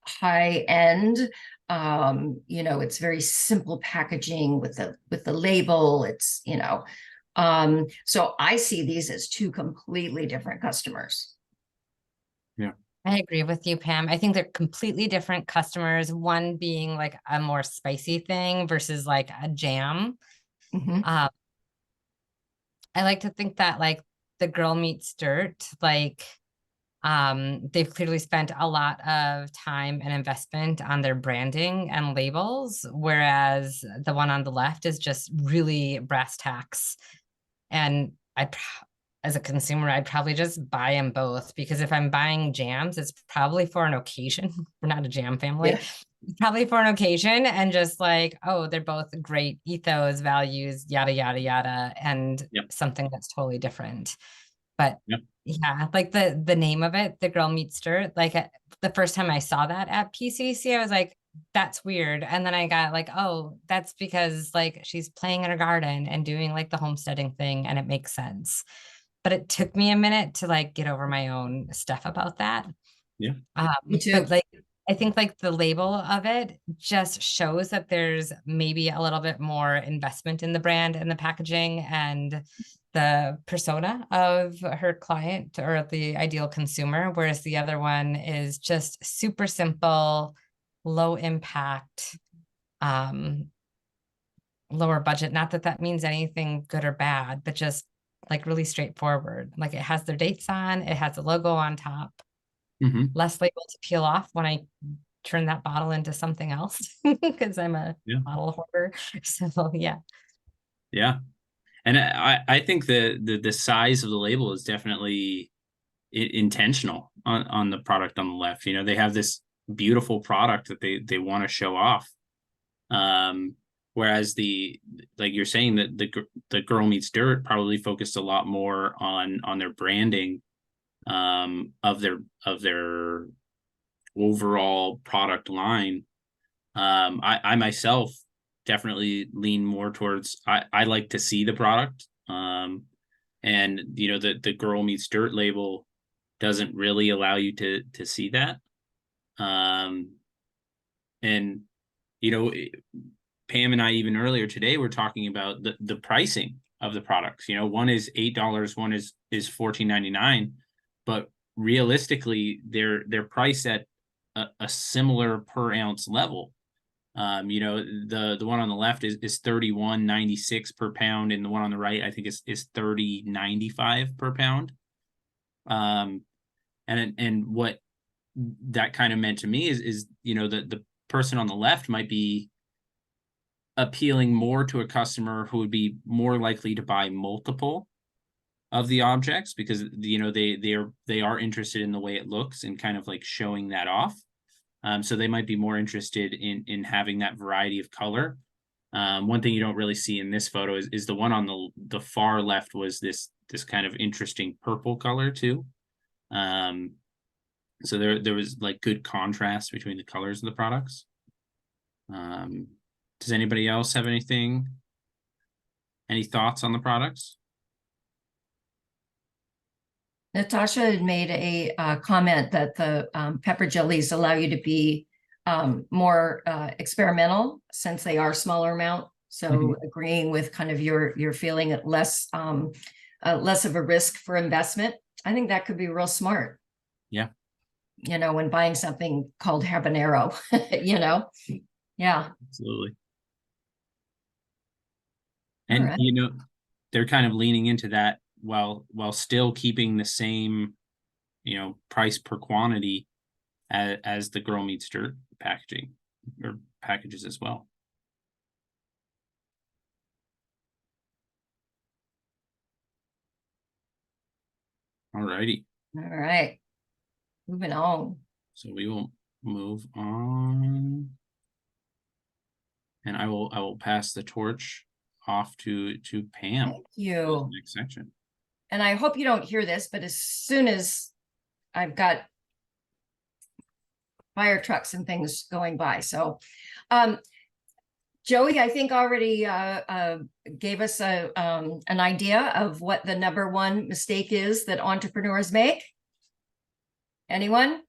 high end. It's very simple packaging with the label. It's, so I see these as two completely different customers. Yeah. I agree with you, Pam. I think they're completely different customers, one being like a more spicy thing versus like a jam. Mm-hmm. I like to think that like the Girl Meets Dirt, like they've clearly spent a lot of time and investment on their branding and labels, whereas the one on the left is just really brass tacks. And I as a consumer, I'd probably just buy them both, because if I'm buying jams, it's probably for an occasion. We're not a jam family. Yeah. It's probably for an occasion, and just like, oh, they're both great ethos, values, yada, yada, yada, and Yep. something that's totally different. But Yep. yeah, like the name of it, The Girl Meets Dirt, like the first time I saw that at PCC, I was like, that's weird. And then I got like, oh, that's because like she's playing in her garden and doing like the homesteading thing, and it makes sense. But it took me a minute to like get over my own stuff about that. Yeah. Me too. But like, I think like the label of it just shows that there's maybe a little bit more investment in the brand and the packaging and the persona of her client or the ideal consumer, whereas the other one is just super simple, low impact, lower budget. Not that that means anything good or bad, but just like really straightforward. Like it has their dates on, it has a logo on top, Hmm. less label to peel off when I turn that bottle into something else because I'm a Yeah. bottle hoarder. So yeah. Yeah. And I think the size of the label is definitely intentional on the product on the left. You know, they have this beautiful product that they want to show off. Whereas like you're saying, that the Girl Meets Dirt probably focused a lot more on their branding of their overall product line. I myself definitely lean more towards, I like to see the product. And you know, the Girl Meets Dirt label doesn't really allow you to see that. And you know, Pam and I even earlier today were talking about the pricing of the products. You know, one is $8, one is $14.99, but realistically, they're priced at a similar per ounce level. You know, the one on the left is $31.96 per pound, and the one on the right, I think, is $30.95 per pound. And what that kind of meant to me is you know, the person on the left might be appealing more to a customer who would be more likely to buy multiple of the objects, because you know, they are interested in the way it looks and kind of like showing that off. So they might be more interested in having that variety of color. One thing you don't really see in this photo is the one on the far left was this kind of interesting purple color too. So there was like good contrast between the colors of the products. Does anybody else have any thoughts on the products? Natasha had made a comment that the pepper jellies allow you to be more experimental since they are smaller amount. So agreeing with kind of your feeling at less of a risk for investment. I think that could be real smart. Yeah. You know, when buying something called habanero, you know, yeah. Absolutely. And right. you know, they're kind of leaning into that while still keeping the same, you know, price per quantity as the Girl Meets Dirt packaging or packages as well. All righty. All right. Moving on. So we will move on. And I will pass the torch off to Pam. Thank you. Next section. And I hope you don't hear this, but as soon as I've got fire trucks and things going by. So Joey, I think already gave us an idea of what the #1 mistake is that entrepreneurs make. Anyone?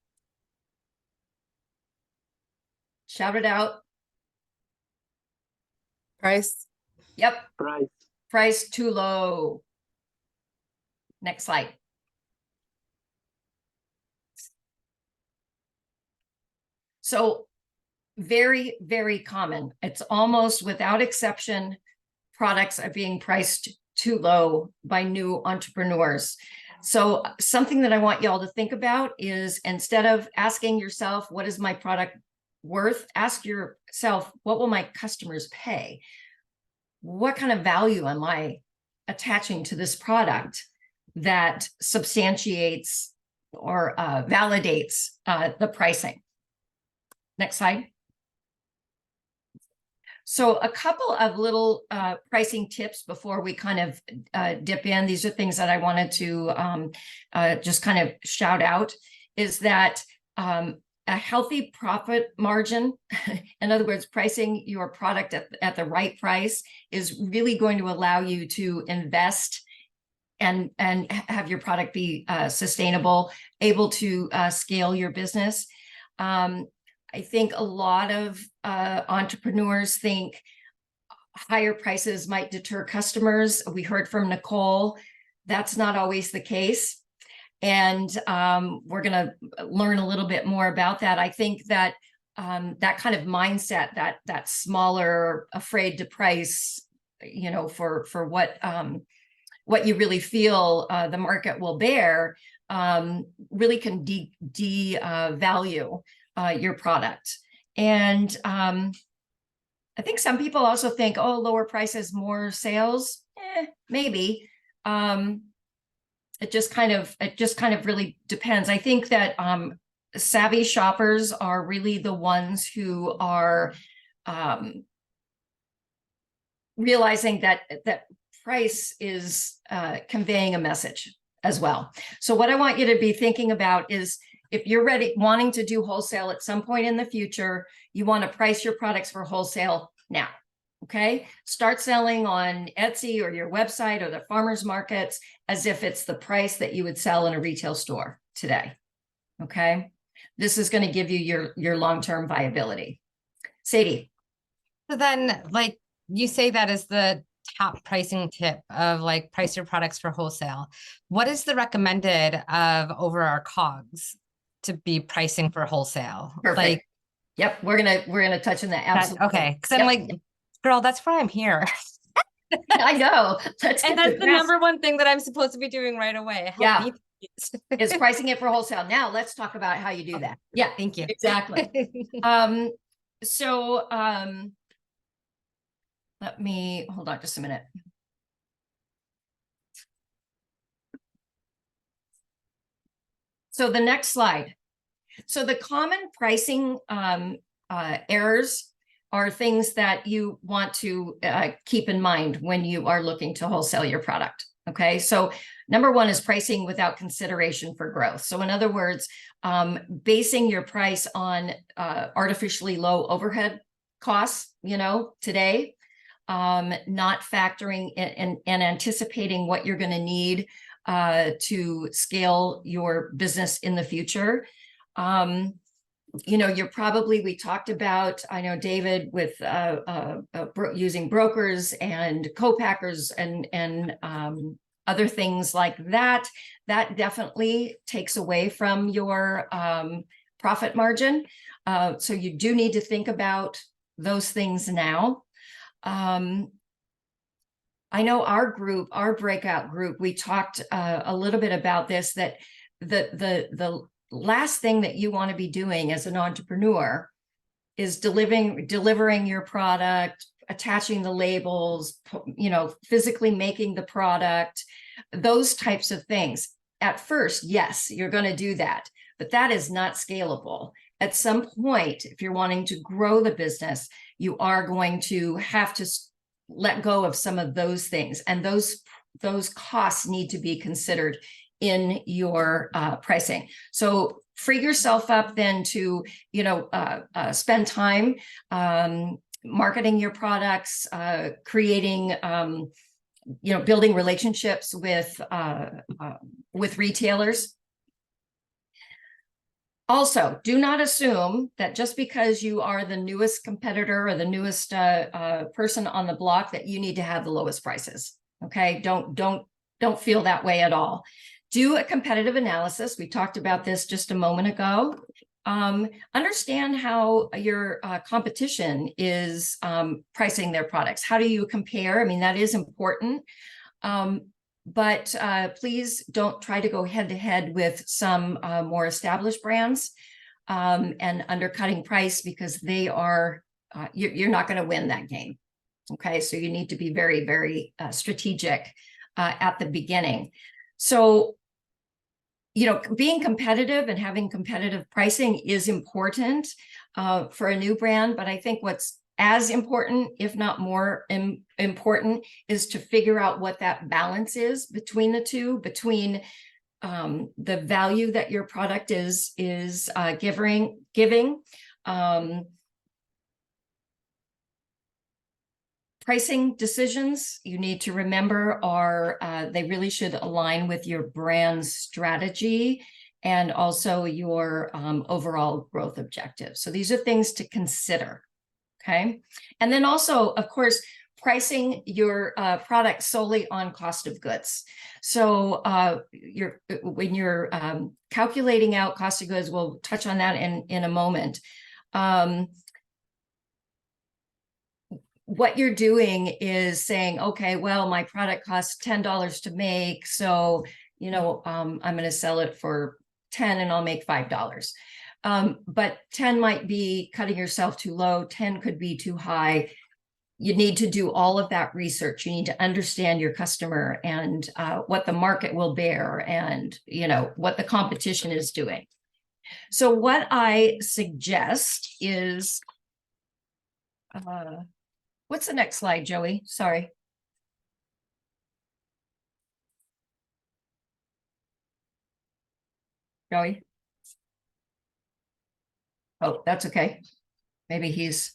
Shout it out. Price. Yep. Price. Price too low. Next slide. So very, very common. It's almost without exception, products are being priced too low by new entrepreneurs. So something that I want y'all to think about is, instead of asking yourself, what is my product worth? Ask yourself, what will my customers pay? What kind of value am I attaching to this product that substantiates or validates the pricing. Next slide. So a couple of little pricing tips before we kind of dip in. These are things that I wanted to just kind of shout out, is that a healthy profit margin, in other words, pricing your product at the right price, is really going to allow you to invest and have your product be sustainable, able to scale your business. I think a lot of entrepreneurs think higher prices might deter customers. We heard from Nicole, that's not always the case. And we're going to learn a little bit more about that. I think that that kind of mindset, that smaller, afraid to price, you know, for what you really feel the market will bear, really can devalue your product. And I think some people also think, oh, lower prices, more sales. Maybe. It just kind of really depends. I think that savvy shoppers are really the ones who are realizing that price is conveying a message as well. So what I want you to be thinking about is, if you're wanting to do wholesale at some point in the future, you want to price your products for wholesale now. Okay, start selling on Etsy or your website or the farmers markets as if it's the price that you would sell in a retail store today. Okay, this is going to give you your long-term viability. Sadie. So then, like, you say that is the top pricing tip of like price your products for wholesale. What is the recommended of over our COGS to be pricing for wholesale? Perfect. Like, yep, we're gonna touch on that. Absolutely. Okay, because I'm like, girl, that's why I'm here. I know. And that's the number one thing that I'm supposed to be doing right away. Yeah. Is pricing it for wholesale. Now let's talk about how you do that. Yeah, thank you. Exactly. Let me hold on just a minute. So the next slide. So the common pricing errors are things that you want to keep in mind when you are looking to wholesale your product. Okay, so number one is pricing without consideration for growth. So in other words, basing your price on artificially low overhead costs, you know, today, not factoring in and anticipating what you're going to need to scale your business in the future. You know, we talked about, I know David, with using brokers and co-packers and other things like that, that definitely takes away from your profit margin. So you do need to think about those things now. I know our breakout group, we talked a little bit about this, that the last thing that you want to be doing as an entrepreneur is delivering your product, attaching the labels, you know, physically making the product, those types of things. At first, yes, you're going to do that, but that is not scalable. At some point, if you're wanting to grow the business, you are going to have to let go of some of those things, and those costs need to be considered in your pricing. So free yourself up then to, you know, spend time marketing your products, creating, you know, building relationships with retailers. Also, do not assume that just because you are the newest competitor or the newest person on the block that you need to have the lowest prices. Okay, don't feel that way at all. Do a competitive analysis. We talked about this just a moment ago. Understand how your competition is pricing their products. How do you compare? I mean, that is important. But please don't try to go head to head with some more established brands and undercutting price, because they are, you're not going to win that game. Okay, so you need to be very, very strategic at the beginning. So, being competitive and having competitive pricing is important for a new brand, but I think what's as important, if not more important, is to figure out what that balance is between the two, between the value that your product is giving. Pricing decisions you need to remember are they really should align with your brand's strategy and also your overall growth objectives. So these are things to consider. Okay. And then also, of course, pricing your product solely on cost of goods. So when you're calculating out cost of goods, we'll touch on that in a moment. What you're doing is saying, okay, well, my product costs $10 to make, so I'm going to sell it for 10 and I'll make $5. But 10 might be cutting yourself too low, 10 could be too high. You need to do all of that research. You need to understand your customer and what the market will bear and what the competition is doing. So what I suggest is what's the next slide, Joey? Sorry. Joey? Oh, that's okay. Maybe he's...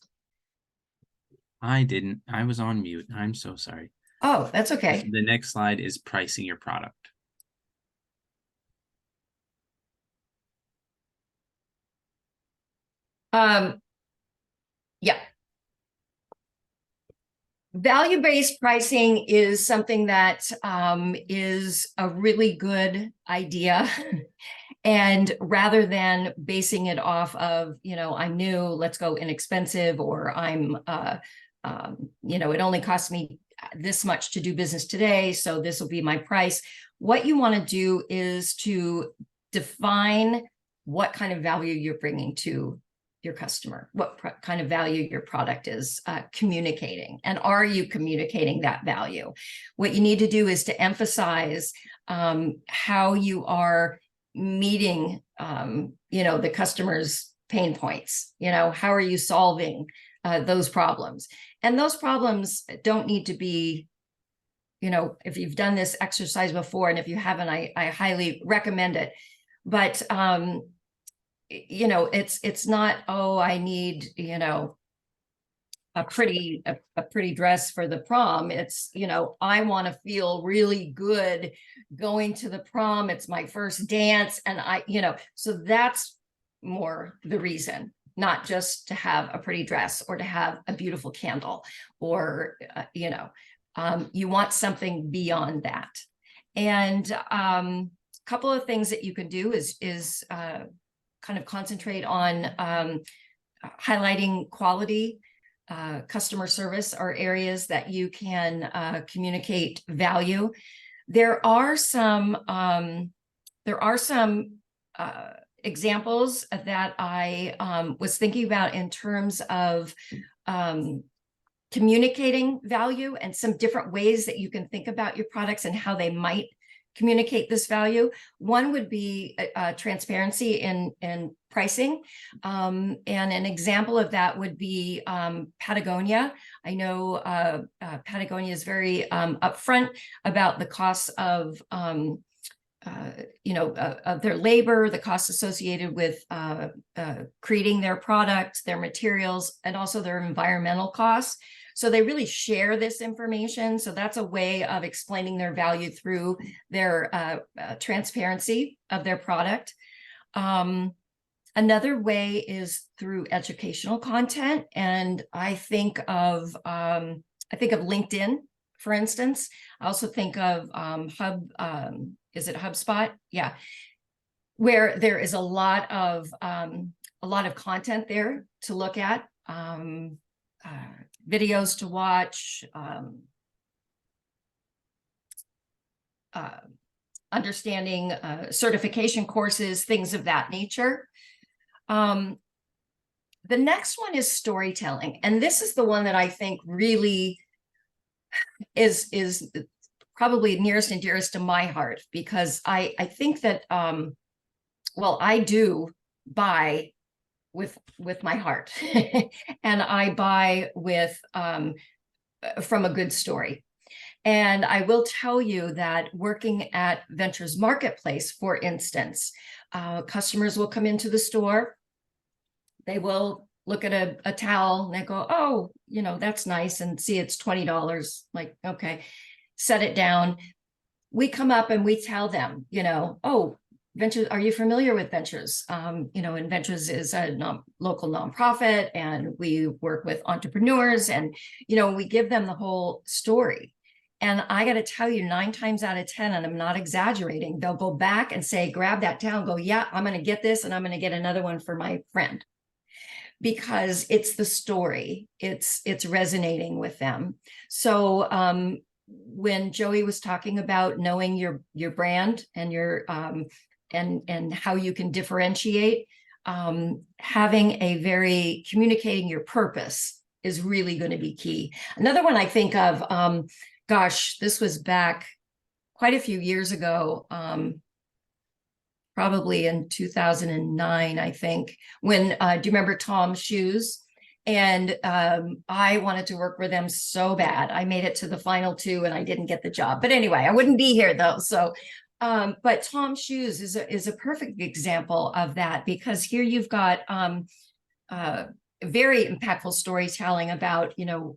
I didn't. I was on mute. I'm so sorry. Oh, that's okay. The next slide is pricing your product. Yeah. Value-based pricing is something that is a really good idea. And rather than basing it off of, I'm new, let's go inexpensive, or I'm, it only costs me this much to do business today, so this will be my price. What you want to do is to define what kind of value you're bringing to your customer, what kind of value your product is communicating, and are you communicating that value? What you need to do is to emphasize how you are meeting, the customer's pain points. How are you solving those problems? And those problems don't need to be, if you've done this exercise before, and if you haven't, I highly recommend it. But it's not, oh, I need, a pretty dress for the prom. It's, I want to feel really good going to the prom. It's my first dance. And so that's more the reason, not just to have a pretty dress or to have a beautiful candle or, you want something beyond that. And a couple of things that you can do is kind of concentrate on highlighting quality. Customer service are areas that you can communicate value. There are some examples that I was thinking about in terms of communicating value, and some different ways that you can think about your products and how they might communicate this value. One would be transparency in pricing. And an example of that would be Patagonia. I know Patagonia is very upfront about the costs of their labor, the costs associated with creating their product, their materials, and also their environmental costs. So they really share this information. So that's a way of explaining their value through their transparency of their product. Another way is through educational content. And I think of LinkedIn, for instance. I also think of is it HubSpot? Yeah, where there is a lot of content there to look at, videos to watch, understanding certification courses, things of that nature. The next one is storytelling, and this is the one that I think really is probably nearest and dearest to my heart, because I think that, well, I do buy with my heart and I buy with from a good story. And I will tell you that working at Ventures Marketplace, for instance, customers will come into the store, they will look at a towel and they go, oh, you know, that's nice, and see it's $20. Like, okay, set it down. We come up and we tell them, you know, oh, Ventures, are you familiar with Ventures? You know, and Ventures is a local nonprofit, and we work with entrepreneurs, and, you know, we give them the whole story. And I got to tell you, 9 times out of 10, and I'm not exaggerating, they'll go back and say, grab that towel, go, yeah, I'm going to get this, and I'm going to get another one for my friend. Because it's the story, it's resonating with them. So when Joey was talking about knowing your brand and your and how you can differentiate, having a very communicating your purpose is really going to be key. Another one I think of, gosh, this was back quite a few years ago, probably in 2009, I think, when, do you remember Tom Shoes? And I wanted to work with them so bad. I made it to the final 2 and I didn't get the job. But anyway, I wouldn't be here though. So, but Tom Shoes is a perfect example of that, because here you've got very impactful storytelling about, you know,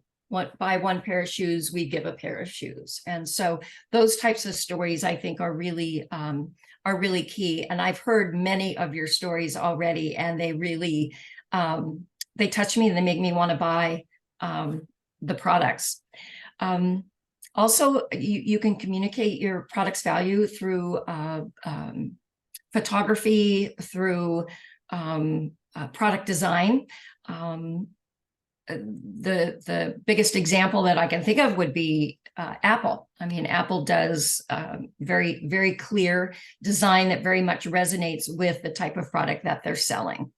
buy one pair of shoes, we give a pair of shoes. And so those types of stories, I think, are really key. And I've heard many of your stories already, and they really, they touch me and they make me want to buy the products. Also, you can communicate your product's value through photography, through product design. The biggest example that I can think of would be Apple. I mean, Apple does very, very clear design that very much resonates with the type of product that they're selling.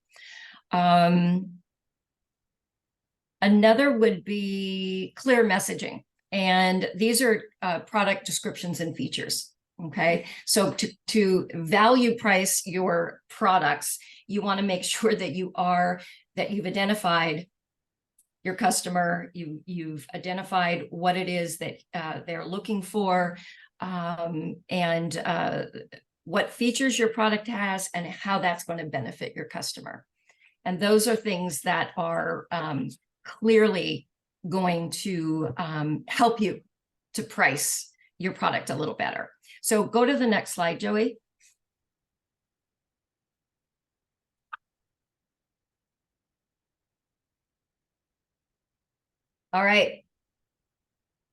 Another would be clear messaging. And these are product descriptions and features. Okay, so to value price your products, you want to make sure that you've identified your customer, you've identified what it is that they're looking for, and what features your product has, and how that's going to benefit your customer. And those are things that are clearly going to help you to price your product a little better. So go to the next slide, Joey. All right.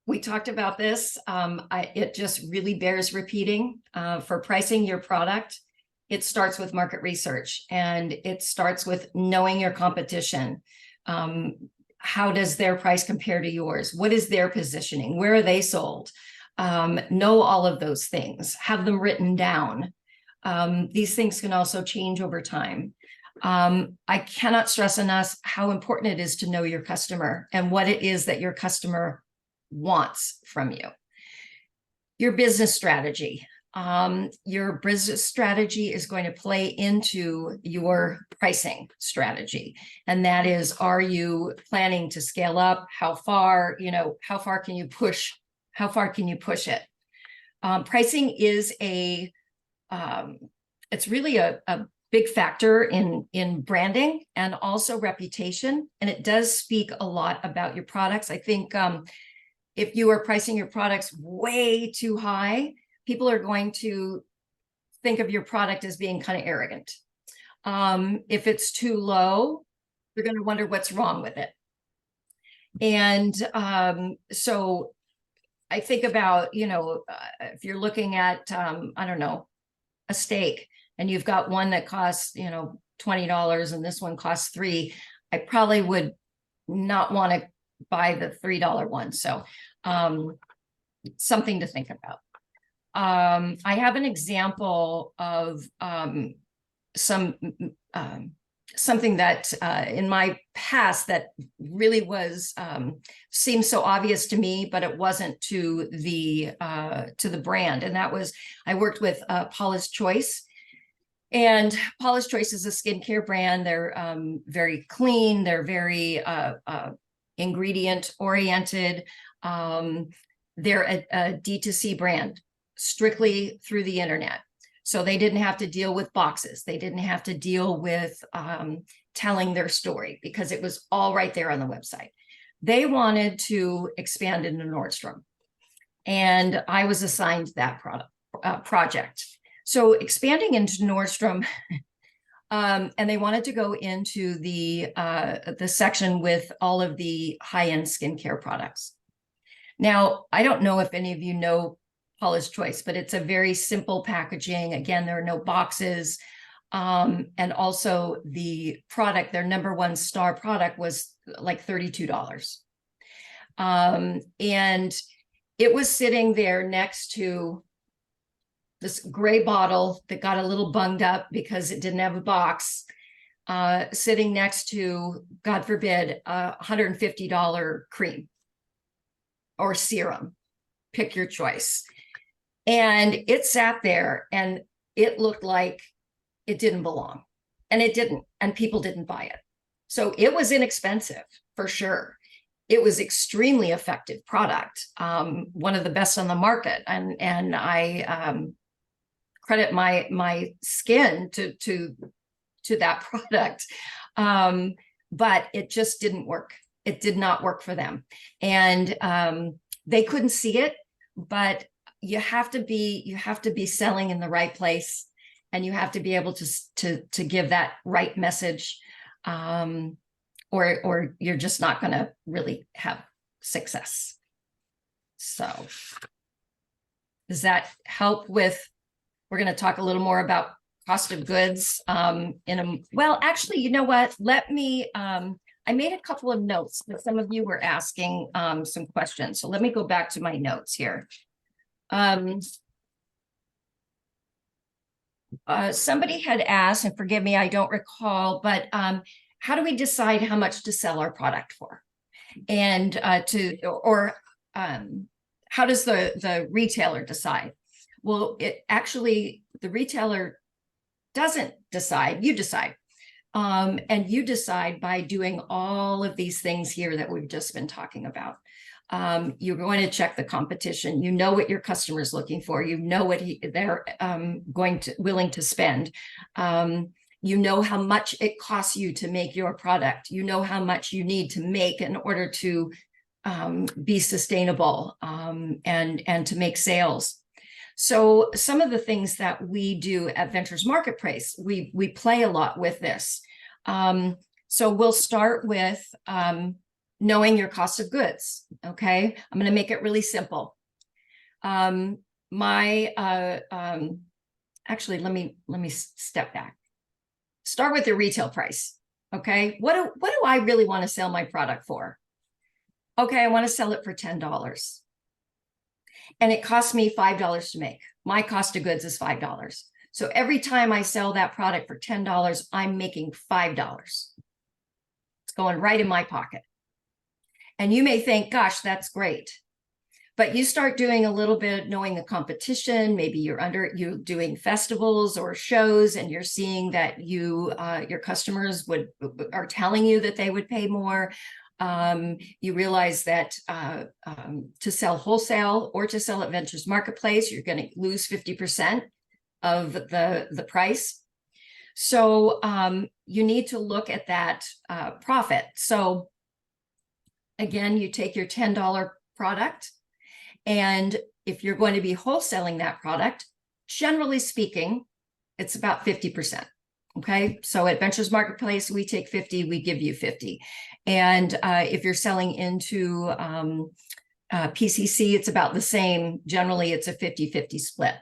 We talked about this. It just really bears repeating. For pricing your product, it starts with market research, and it starts with knowing your competition. How does their price compare to yours? What is their positioning? Where are they sold? Know all of those things. Have them written down. These things can also change over time. I cannot stress enough how important it is to know your customer and what it is that your customer wants from you. Your business strategy. Your business strategy is going to play into your pricing strategy. And that is, are you planning to scale up? How far, how far can you push? How far can you push it? Pricing is it's really a big factor in branding and also reputation. And it does speak a lot about your products. I think if you are pricing your products way too high, people are going to think of your product as being kind of arrogant. If it's too low, they're going to wonder what's wrong with it. And so I think about, if you're looking at, I don't know, a steak, and you've got one that costs, $20 and this one costs $3, I probably would not want to buy the $3 one. So something to think about. I have an example of some something that in my past that really was seemed so obvious to me, but it wasn't to the brand. And that was, I worked with Paula's Choice. And Paula's Choice is a skincare brand. They're very clean. They're very ingredient oriented. They're a D2C brand, strictly through the internet. So they didn't have to deal with boxes. They didn't have to deal with telling their story because it was all right there on the website. They wanted to expand into Nordstrom. And I was assigned that project. So expanding into Nordstrom, and they wanted to go into the section with all of the high-end skincare products. Now, I don't know if any of you know Paula's Choice, but it's a very simple packaging. Again, there are no boxes. And also the product, their #1 star product was like $32. And it was sitting there next to this gray bottle that got a little bunged up because it didn't have a box, sitting next to, God forbid, a $150 cream or serum, pick your choice. And it sat there and it looked like it didn't belong, and it didn't, and people didn't buy it. So it was inexpensive for sure. It was extremely effective product, one of the best on the market. And I credit my skin to that product. But it just didn't work. It did not work for them. And they couldn't see it, but you have to be selling in the right place, and you have to be able to give that right message, or you're just not going to really have success. So does that help with? We're going to talk a little more about cost of goods well, actually, you know what? Let me, I made a couple of notes that some of you were asking some questions. So let me go back to my notes here. Somebody had asked, and forgive me, I don't recall, but how do we decide how much to sell our product for? And how does the retailer decide? Well, the retailer doesn't decide, you decide. And you decide by doing all of these things here that we've just been talking about. You're going to check the competition. You know what your customer is looking for. You know what they're willing to spend. You know how much it costs you to make your product. You know how much you need to make in order to be sustainable and to make sales. So some of the things that we do at Ventures Marketplace, we play a lot with this. So we'll start with knowing your cost of goods. Okay, I'm going to make it really simple. Actually, let me step back. Start with the retail price. Okay, what do I really want to sell my product for? Okay, I want to sell it for $10. And it costs me $5 to make. My cost of goods is $5. So every time I sell that product for $10, I'm making $5. It's going right in my pocket. And you may think, gosh, that's great. But you start doing a little bit, knowing the competition, maybe you're doing festivals or shows, and you're seeing that your customers are telling you that they would pay more. You realize that to sell wholesale or to sell at Ventures Marketplace, you're going to lose 50% of the price. So you need to look at that profit. So again, you take your $10 product, and if you're going to be wholesaling that product, generally speaking, it's about 50%. Okay, so at Ventures Marketplace, we take 50, we give you 50. And if you're selling into PCC, it's about the same. Generally, it's a 50-50 split.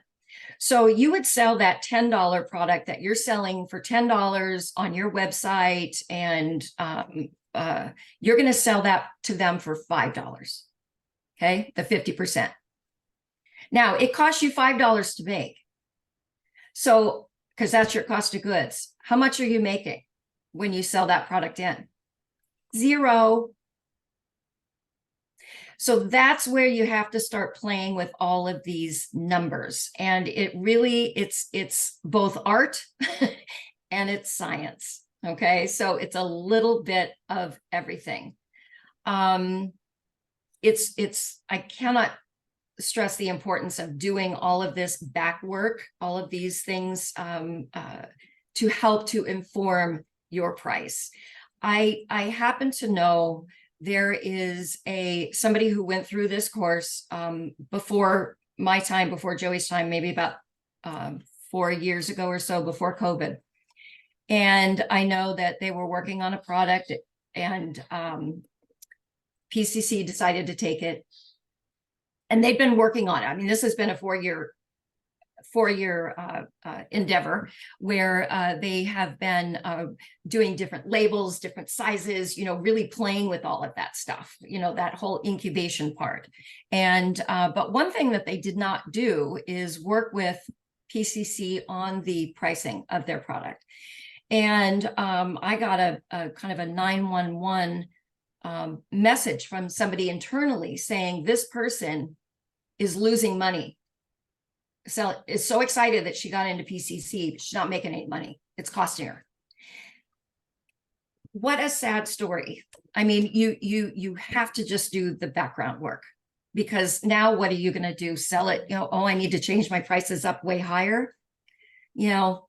So you would sell that $10 product that you're selling for $10 on your website, and you're going to sell that to them for $5. Okay, the 50%. Now, it costs you $5 to make. So, because that's your cost of goods. How much are you making? when you sell that product in? 0. So that's where you have to start playing with all of these numbers. And it really, it's both art and it's science. Okay. So it's a little bit of everything. I cannot stress the importance of doing all of this back work, all of these things to help to inform your price. I happen to know there is somebody who went through this course before my time, before Joey's time, maybe about 4 years ago or so, before COVID. And I know that they were working on a product, and PCC decided to take it. And they've been working on it. I mean, this has been a 4-year endeavor where they have been doing different labels, different sizes, really playing with all of that stuff, that whole incubation part. And but one thing that they did not do is work with PCC on the pricing of their product. And I got a kind of a 911 message from somebody internally saying this person is losing money. So is so excited that she got into PCC, she's not making any money. It's costing her. What a sad story. I mean, you have to just do the background work, because now what are you going to do? Sell it? Oh, I need to change my prices up way higher. No,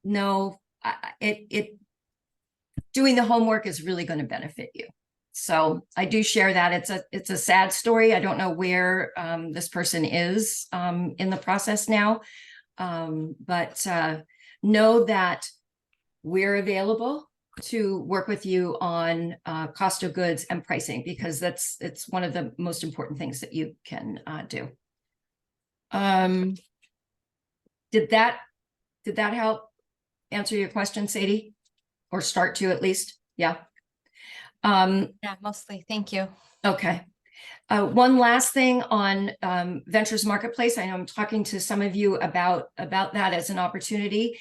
doing the homework is really going to benefit you. So I do share that. It's a sad story. I don't know where this person is in the process now, but know that we're available to work with you on cost of goods and pricing, because it's one of the most important things that you can do. Did that help answer your question, Sadie? Or start to, at least? Yeah. Yeah, mostly. Thank you. Okay. One last thing on Ventures Marketplace. I know I'm talking to some of you about that as an opportunity.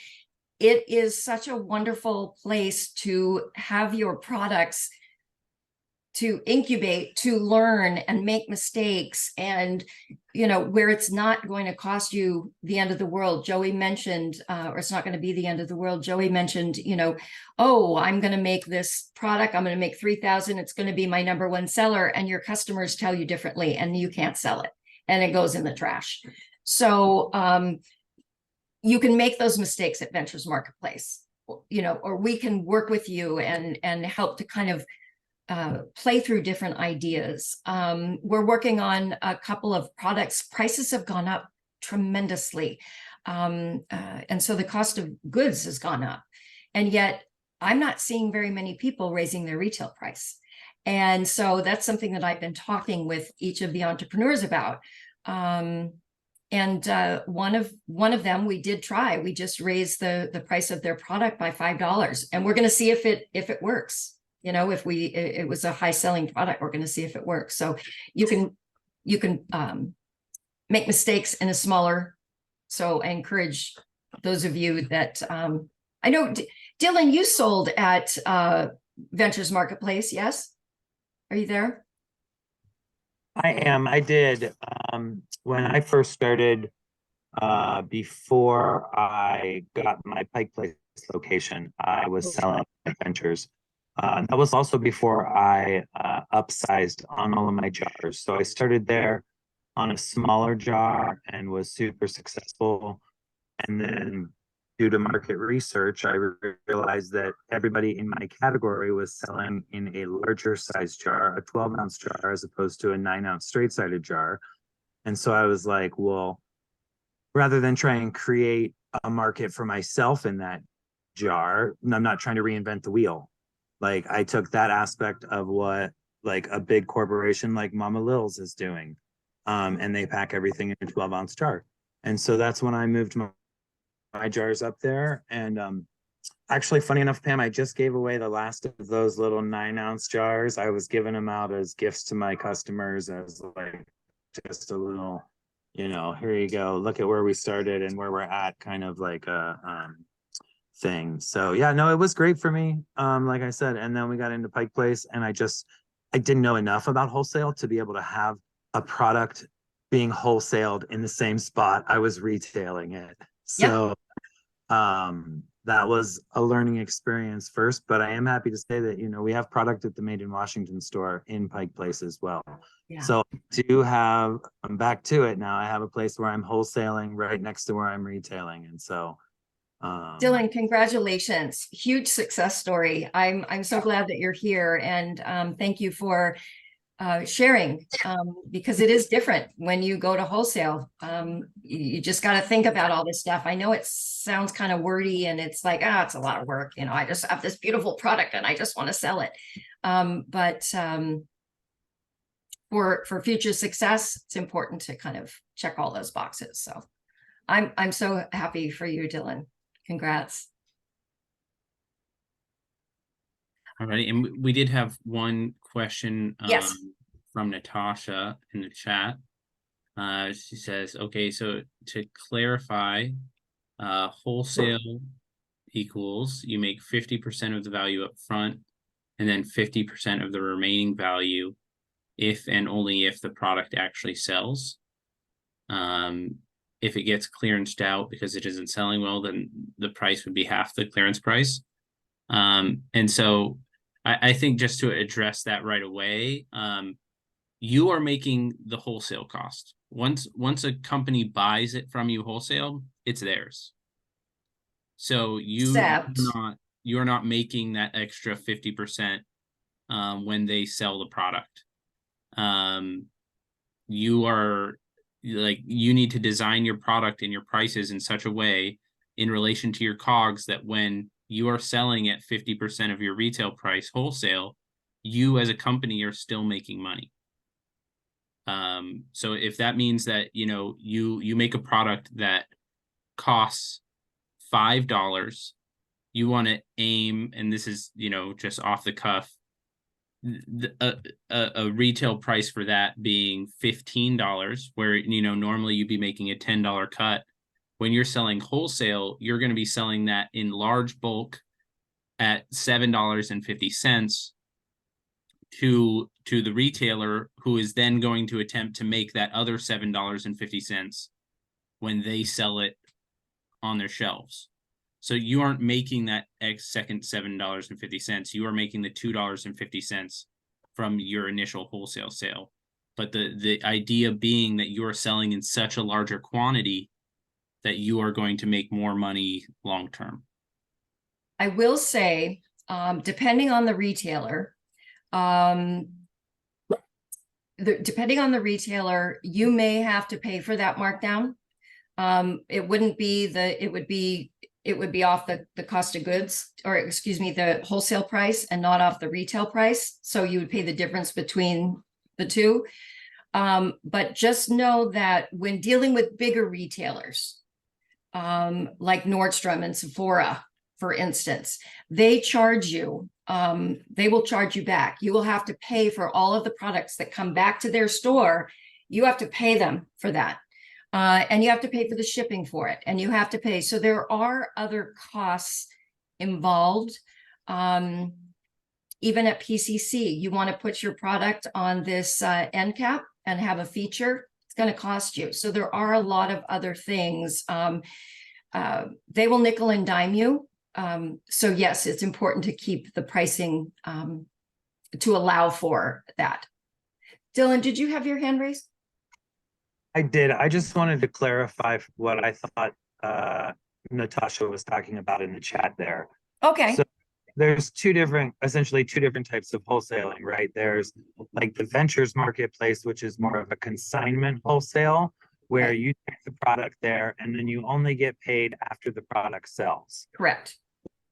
It is such a wonderful place to have your products to incubate, to learn and make mistakes, and where it's not going to cost you the end of the world. Joey mentioned, or it's not going to be the end of the world. Joey mentioned, oh, I'm going to make this product, I'm going to make 3,000, it's going to be my #1 seller, and your customers tell you differently, and you can't sell it, and it goes in the trash. So you can make those mistakes at Ventures Marketplace, or we can work with you and help to kind of play through different ideas. We're working on a couple of products. Prices have gone up tremendously. And so the cost of goods has gone up. And yet I'm not seeing very many people raising their retail price. And so that's something that I've been talking with each of the entrepreneurs about. And one of them, we did try. We just raised the price of their product by $5, and we're going to see if it works. If it was a high selling product, we're going to see if it works. So you can make mistakes in a smaller. So I encourage those of you that I know, Dylan, you sold at Ventures Marketplace. Yes. Are you there? I am. I did. When I first started, before I got my Pike Place location, I was selling at Ventures. That was also before I upsized on all of my jars. So I started there on a smaller jar and was super successful. And then due to market research, I realized that everybody in my category was selling in a larger size jar, a 12-ounce jar, as opposed to a 9-ounce straight-sided jar. And so I was like, well, rather than try and create a market for myself in that jar, I'm not trying to reinvent the wheel. Like, I took that aspect of what like a big corporation like Mama Lil's is doing, and they pack everything in a 12-ounce jar. And so that's when I moved my jars up there. And actually, funny enough, Pam, I just gave away the last of those little 9-ounce jars. I was giving them out as gifts to my customers as like just a little, here you go. Look at where we started and where we're at, kind of like a thing. So yeah, no, it was great for me. Like I said, and then we got into Pike Place, and I didn't know enough about wholesale to be able to have a product being wholesaled in the same spot I was retailing it. So that was a learning experience first, but I am happy to say that, we have product at the Made in Washington store in Pike Place as well. Yeah. So I'm back to it now. I have a place where I'm wholesaling right next to where I'm retailing. And so Dylan, congratulations. Huge success story. I'm so glad that you're here, and thank you for sharing, because it is different when you go to wholesale. You just got to think about all this stuff. I know it sounds kind of wordy, and it's like, it's a lot of work. I just have this beautiful product and I just want to sell it. But for future success, it's important to kind of check all those boxes. So I'm so happy for you, Dylan. Congrats. All right, and we did have one question Yes. from Natasha in the chat. She says, okay, so to clarify, wholesale equals you make 50% of the value up front and then 50% of the remaining value if and only if the product actually sells. If it gets clearanced out because it isn't selling well, then the price would be half the clearance price. And so I think just to address that right away, you are making the wholesale cost. Once a company buys it from you wholesale, it's theirs. So you are not making that extra 50% when they sell the product. You need to design your product and your prices in such a way in relation to your COGS that when you are selling at 50% of your retail price wholesale, you as a company are still making money. So if that means that, you make a product that costs $5, you want to aim, and this is, just off the cuff, a retail price for that being $15, where normally you'd be making a $10 cut. When you're selling wholesale, you're going to be selling that in large bulk at $7.50 to the retailer, who is then going to attempt to make that other $7.50 when they sell it on their shelves. So you aren't making that second $7.50. You are making the $2.50 from your initial wholesale sale. But the idea being that you are selling in such a larger quantity that you are going to make more money long term. I will say, depending on the retailer, you may have to pay for that markdown. It would be off the cost of goods, or excuse me, the wholesale price, and not off the retail price. So you would pay the difference between the two. But just know that when dealing with bigger retailers, like Nordstrom and Sephora, for instance, they will charge you back. You will have to pay for all of the products that come back to their store. You have to pay them for that. And you have to pay for the shipping for it, and you have to pay. So there are other costs involved. Even at PCC, you want to put your product on this end cap and have a feature, it's going to cost you. So there are a lot of other things. They will nickel and dime you. So yes, it's important to keep the pricing to allow for that. Dylan, did you have your hand raised? I did. I just wanted to clarify what I thought Natasha was talking about in the chat there. Okay. So there's essentially two different types of wholesaling, right? There's like the ventures marketplace, which is more of a consignment wholesale, where you take the product there and then you only get paid after the product sells. Correct.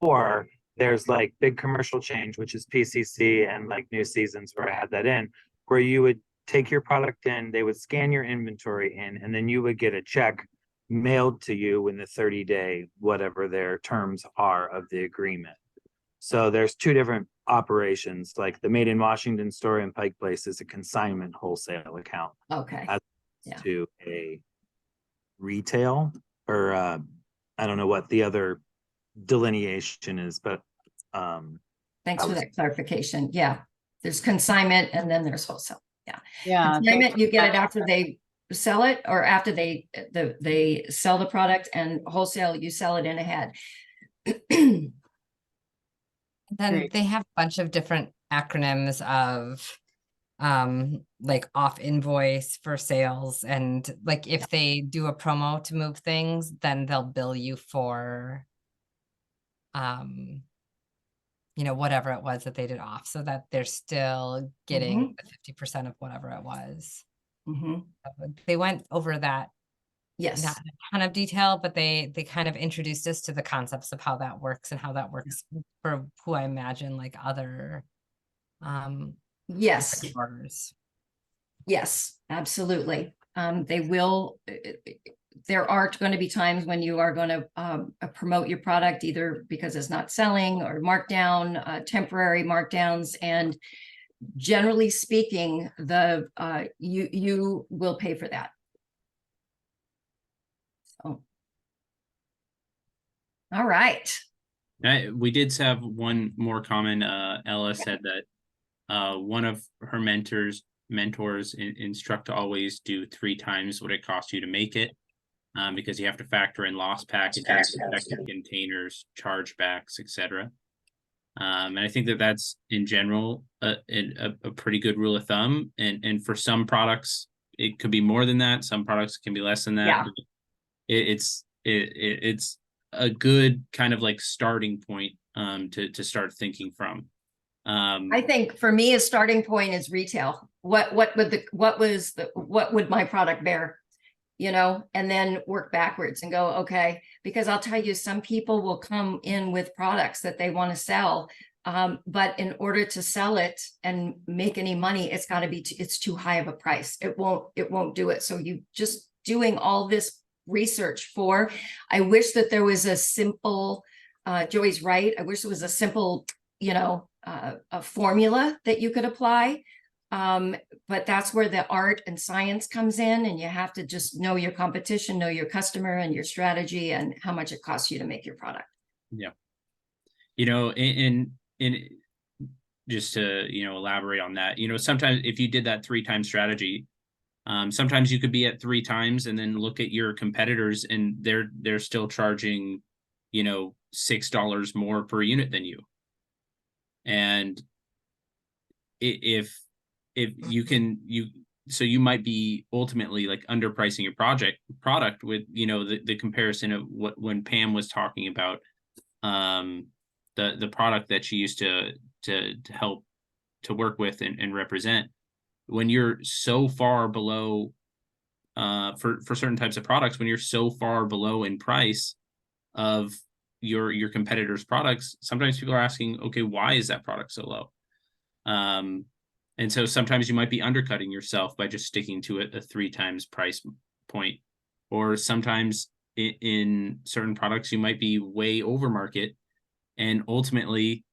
Or there's like Big Commercial Change, which is PCC, and like New Seasons, where I had that in, where you would take your product in, they would scan your inventory in, and then you would get a check mailed to you in the 30-day, whatever their terms are of the agreement. So there's two different operations, like the Made in Washington store in Pike Place is a consignment wholesale account. Okay. As to a retail, or I don't know what the other delineation is, but Thanks I for was- that clarification. Yeah, there's consignment and then there's wholesale. Yeah. Consignment, you get it after they sell it or after they sell the product, and wholesale, you sell it in ahead. Then Great. they have a bunch of different acronyms of like off invoice for sales, and like if they do a promo to move things, then they'll bill you for you know, whatever it was that they did off, so that they're still getting the 50% of whatever it was. Mhm. They went over that, Yes. not in a ton of detail, but they kind of introduced us to the concepts of how that works and how that works for who I imagine like other Yes. orders. Yes, absolutely. They will, there are going to be times when you are going to promote your product either because it's not selling or markdown, temporary markdowns, and generally speaking, you will pay for that. So, all right. We did have one more comment. Ella said that one of her mentors instruct to always do 3 times what it costs you to make it, because you have to factor in lost packages, defective containers, chargebacks, etc. And I think that that's in general a pretty good rule of thumb. And for some products, it could be more than that. Some products can be less than that. Yeah. It's a good kind of like starting point to start thinking from. I think for me, a starting point is retail. What would my product bear? You know, and then work backwards and go, okay, because I'll tell you, some people will come in with products that they want to sell. But in order to sell it and make any money, it's got to be, it's too high of a price. It won't do it. So you just doing all this research for, I wish that there was a simple, Joey's right. I wish there was a simple, you know, a formula that you could apply. But that's where the art and science comes in, and you have to just know your competition, know your customer and your strategy and how much it costs you to make your product. Yeah. You know, in just to, you know, elaborate on that, you know, sometimes if you did that 3-time strategy, sometimes you could be at 3 times and then look at your competitors and they're still charging, you know, $6 more per unit than you. And if you can, so you might be ultimately like underpricing your product with, you know, the comparison of when Pam was talking about the product that she used to help to work with and represent. When you're so far below for certain types of products, when you're so far below in price of your competitors' products, sometimes people are asking, okay, why is that product so low? And so sometimes you might be undercutting yourself by just sticking to a 3 times price point, or sometimes in certain products you might be way over market, and ultimately,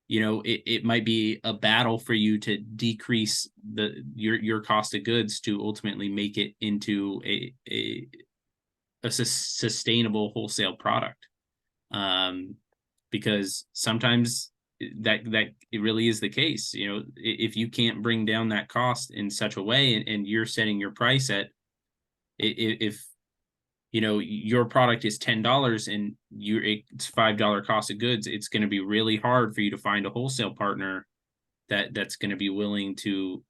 you know, it might be a battle for you to decrease your cost of goods to ultimately make it into a sustainable wholesale product, because sometimes that it really is the case. You know, if you can't bring down that cost in such a way, and you're setting your price at, if you know your product is $10 and it's $5 cost of goods, it's going to be really hard for you to find a wholesale partner that's going to be willing to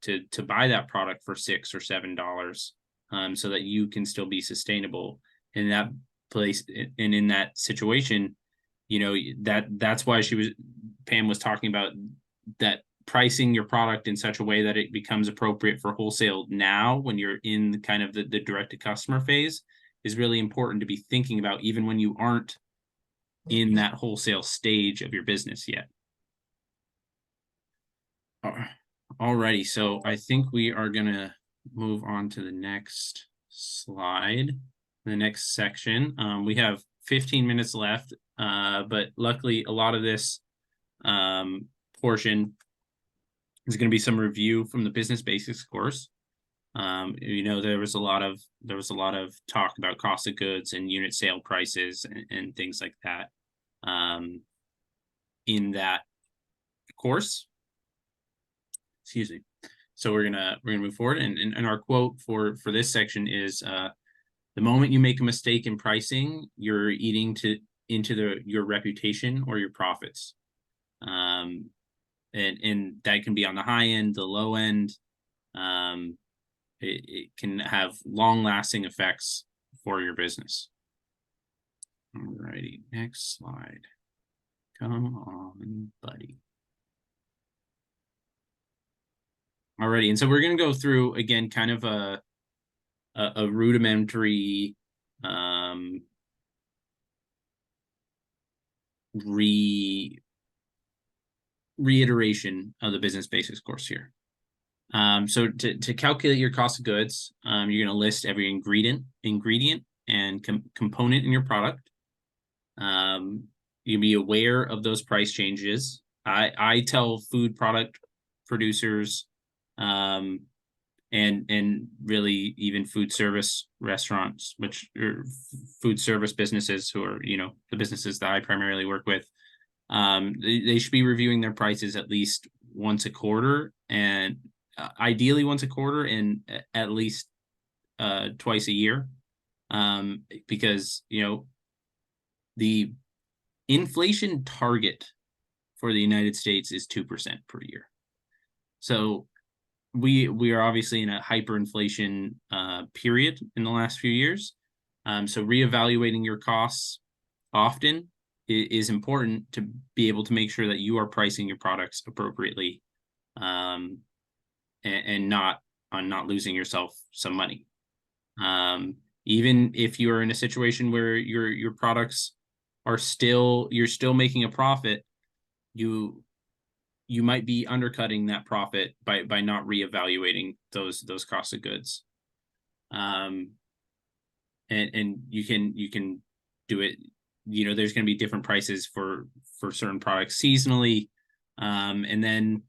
buy that product for $6 or $7, so that you can still be sustainable in that place and in that situation. You know, that's why Pam was talking about that pricing your product in such a way that it becomes appropriate for wholesale now when you're in kind of the direct to customer phase is really important to be thinking about, even when you aren't in that wholesale stage of your business yet. Alrighty, so I think we are gonna move on to the next slide, the next section. We have 15 minutes left, but luckily a lot of this portion is going to be some review from the business basics course. You know, there was a lot of talk about cost of goods and unit sale prices and things like that. in that course. Excuse me. So we're gonna move forward, and our quote for this section is the moment you make a mistake in pricing, you're eating into your reputation or your profits. And that can be on the high end, the low end. It can have long-lasting effects for your business. Alrighty, next slide. Come on, buddy. Alrighty, and so we're going to go through again, kind of a rudimentary reiteration of the business basics course here. So to calculate your cost of goods, you're going to list every ingredient and component in your product. You'll be aware of those price changes. I tell food product producers, and really even food service restaurants, which are food service businesses, who are, you know, the businesses that I primarily work with, they should be reviewing their prices at least once a quarter, and ideally once a quarter, and at least twice a year, because, you know, the inflation target for the United States is 2% per year. So we are obviously in a hyperinflation period in the last few years. So reevaluating your costs often is important to be able to make sure that you are pricing your products appropriately, and not losing yourself some money. Even if you are in a situation where your products are you're still making a profit, you might be undercutting that profit by not reevaluating those costs of goods. And you can do it, you know, there's going to be different prices for certain products seasonally, and then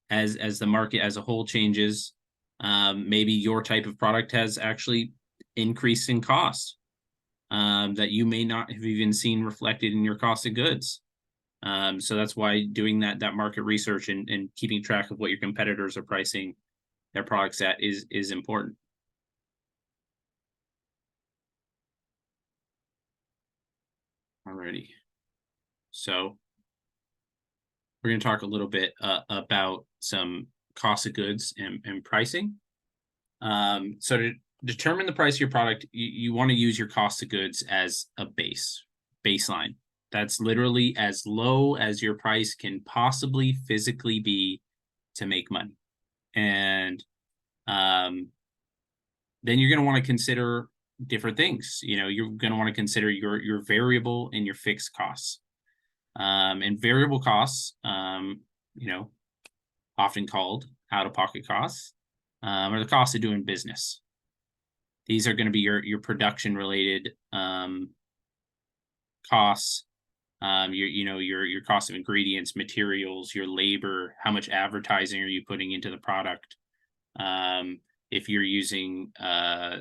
as the market as a whole changes, maybe your type of product has actually increased in cost, that you may not have even seen reflected in your cost of goods. So that's why doing that market research and keeping track of what your competitors are pricing their products at is important. Alrighty. So we're going to talk a little bit about some cost of goods and pricing. So to determine the price of your product, you want to use your cost of goods as a baseline. That's literally as low as your price can possibly physically be to make money. And then you're going to want to consider different things. You know, you're going to want to consider your variable and your fixed costs. And variable costs, you know, often called out-of-pocket costs, are the cost of doing business. These are going to be your production related costs, your cost of ingredients, materials, your labor, how much advertising are you putting into the product? If you're using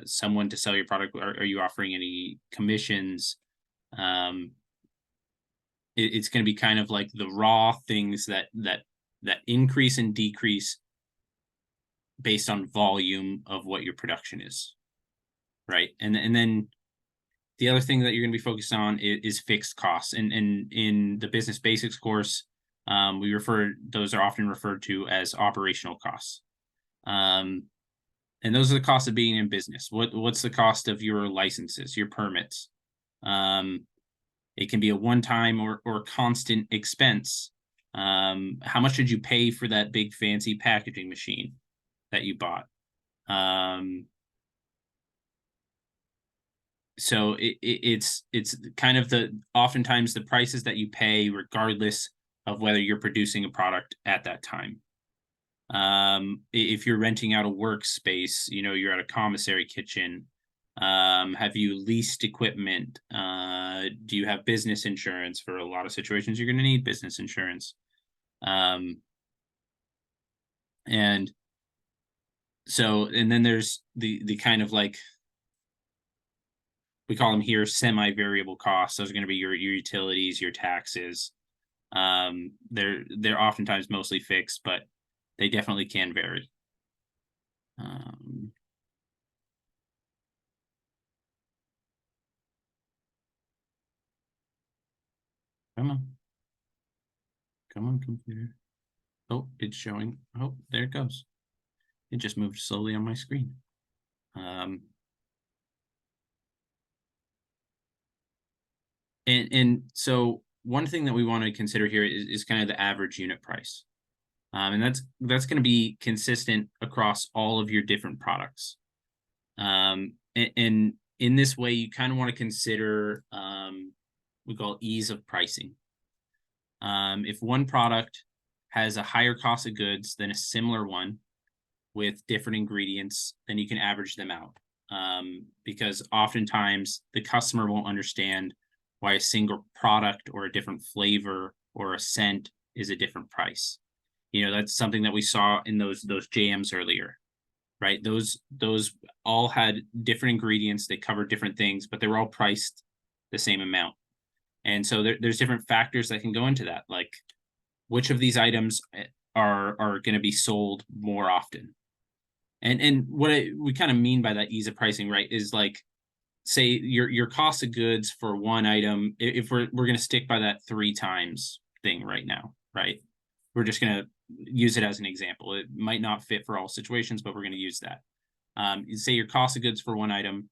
someone to sell your product, are you offering any commissions? It's going to be kind of like the raw things that increase and decrease based on volume of what your production is, right? And then the other thing that you're going to be focused on is fixed costs. And in the business basics course, those are often referred to as operational costs. And those are the costs of being in business. What's the cost of your licenses, your permits? It can be a one-time or constant expense. How much did you pay for that big fancy packaging machine that you bought? So it's kind of oftentimes the prices that you pay regardless of whether you're producing a product at that time. If you're renting out a workspace, you know, you're at a commissary kitchen, have you leased equipment? Do you have business insurance? For a lot of situations, you're going to need business insurance. And so, and then there's the kind of like we call them here semi-variable costs. Those are going to be your utilities, your taxes. They're oftentimes mostly fixed, but they definitely can vary. Come on, computer. Oh, it's showing. Oh, there it goes. It just moved slowly on my screen. And so one thing that we want to consider here is kind of the average unit price. And that's going to be consistent across all of your different products. And in this way, you kind of want to consider we call ease of pricing. If one product has a higher cost of goods than a similar one with different ingredients, then you can average them out. Because oftentimes the customer won't understand why a single product or a different flavor or a scent is a different price. You know, that's something that we saw in those jams earlier, right? Those all had different ingredients, they covered different things, but they were all priced the same amount. And so there's different factors that can go into that, like which of these items are going to be sold more often. And what we kind of mean by that ease of pricing, right, is like, say your cost of goods for one item, if we're going to stick by that 3 times thing right now, right? We're just going to use it as an example. It might not fit for all situations, but we're going to use that. Say your cost of goods for one item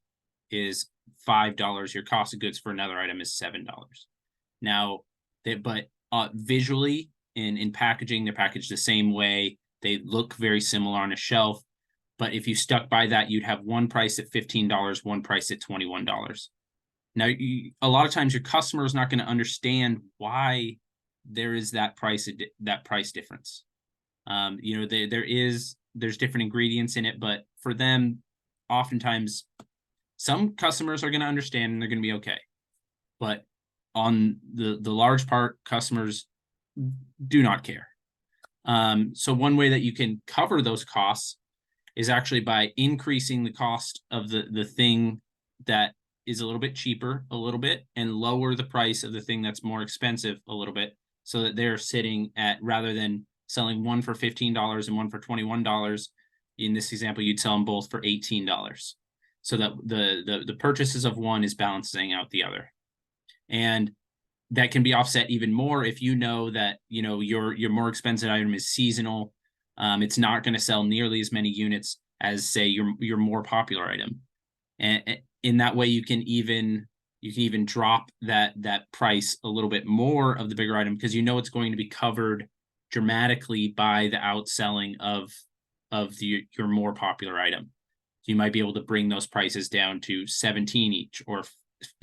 is $5. Your cost of goods for another item is $7. Now, visually in packaging, they're packaged the same way. They look very similar on a shelf. But if you stuck by that, you'd have one price at $15, one price at $21. Now, a lot of times your customer is not going to understand why there is that price difference. You know, there's different ingredients in it, but for them, oftentimes, some customers are going to understand and they're going to be okay. But on the large part, customers do not care. So one way that you can cover those costs is actually by increasing the cost of the thing that is a little bit cheaper a little bit and lower the price of the thing that's more expensive a little bit, so that they're sitting at, rather than selling one for $15 and one for $21, in this example, you'd sell them both for $18. So that the purchases of one is balancing out the other. And that can be offset even more if you know that, you know, your more expensive item is seasonal. It's not going to sell nearly as many units as, say, your more popular item, and in that way you can even drop that price a little bit more of the bigger item, because you know it's going to be covered dramatically by the outselling of your more popular item. So you might be able to bring those prices down to 17 each or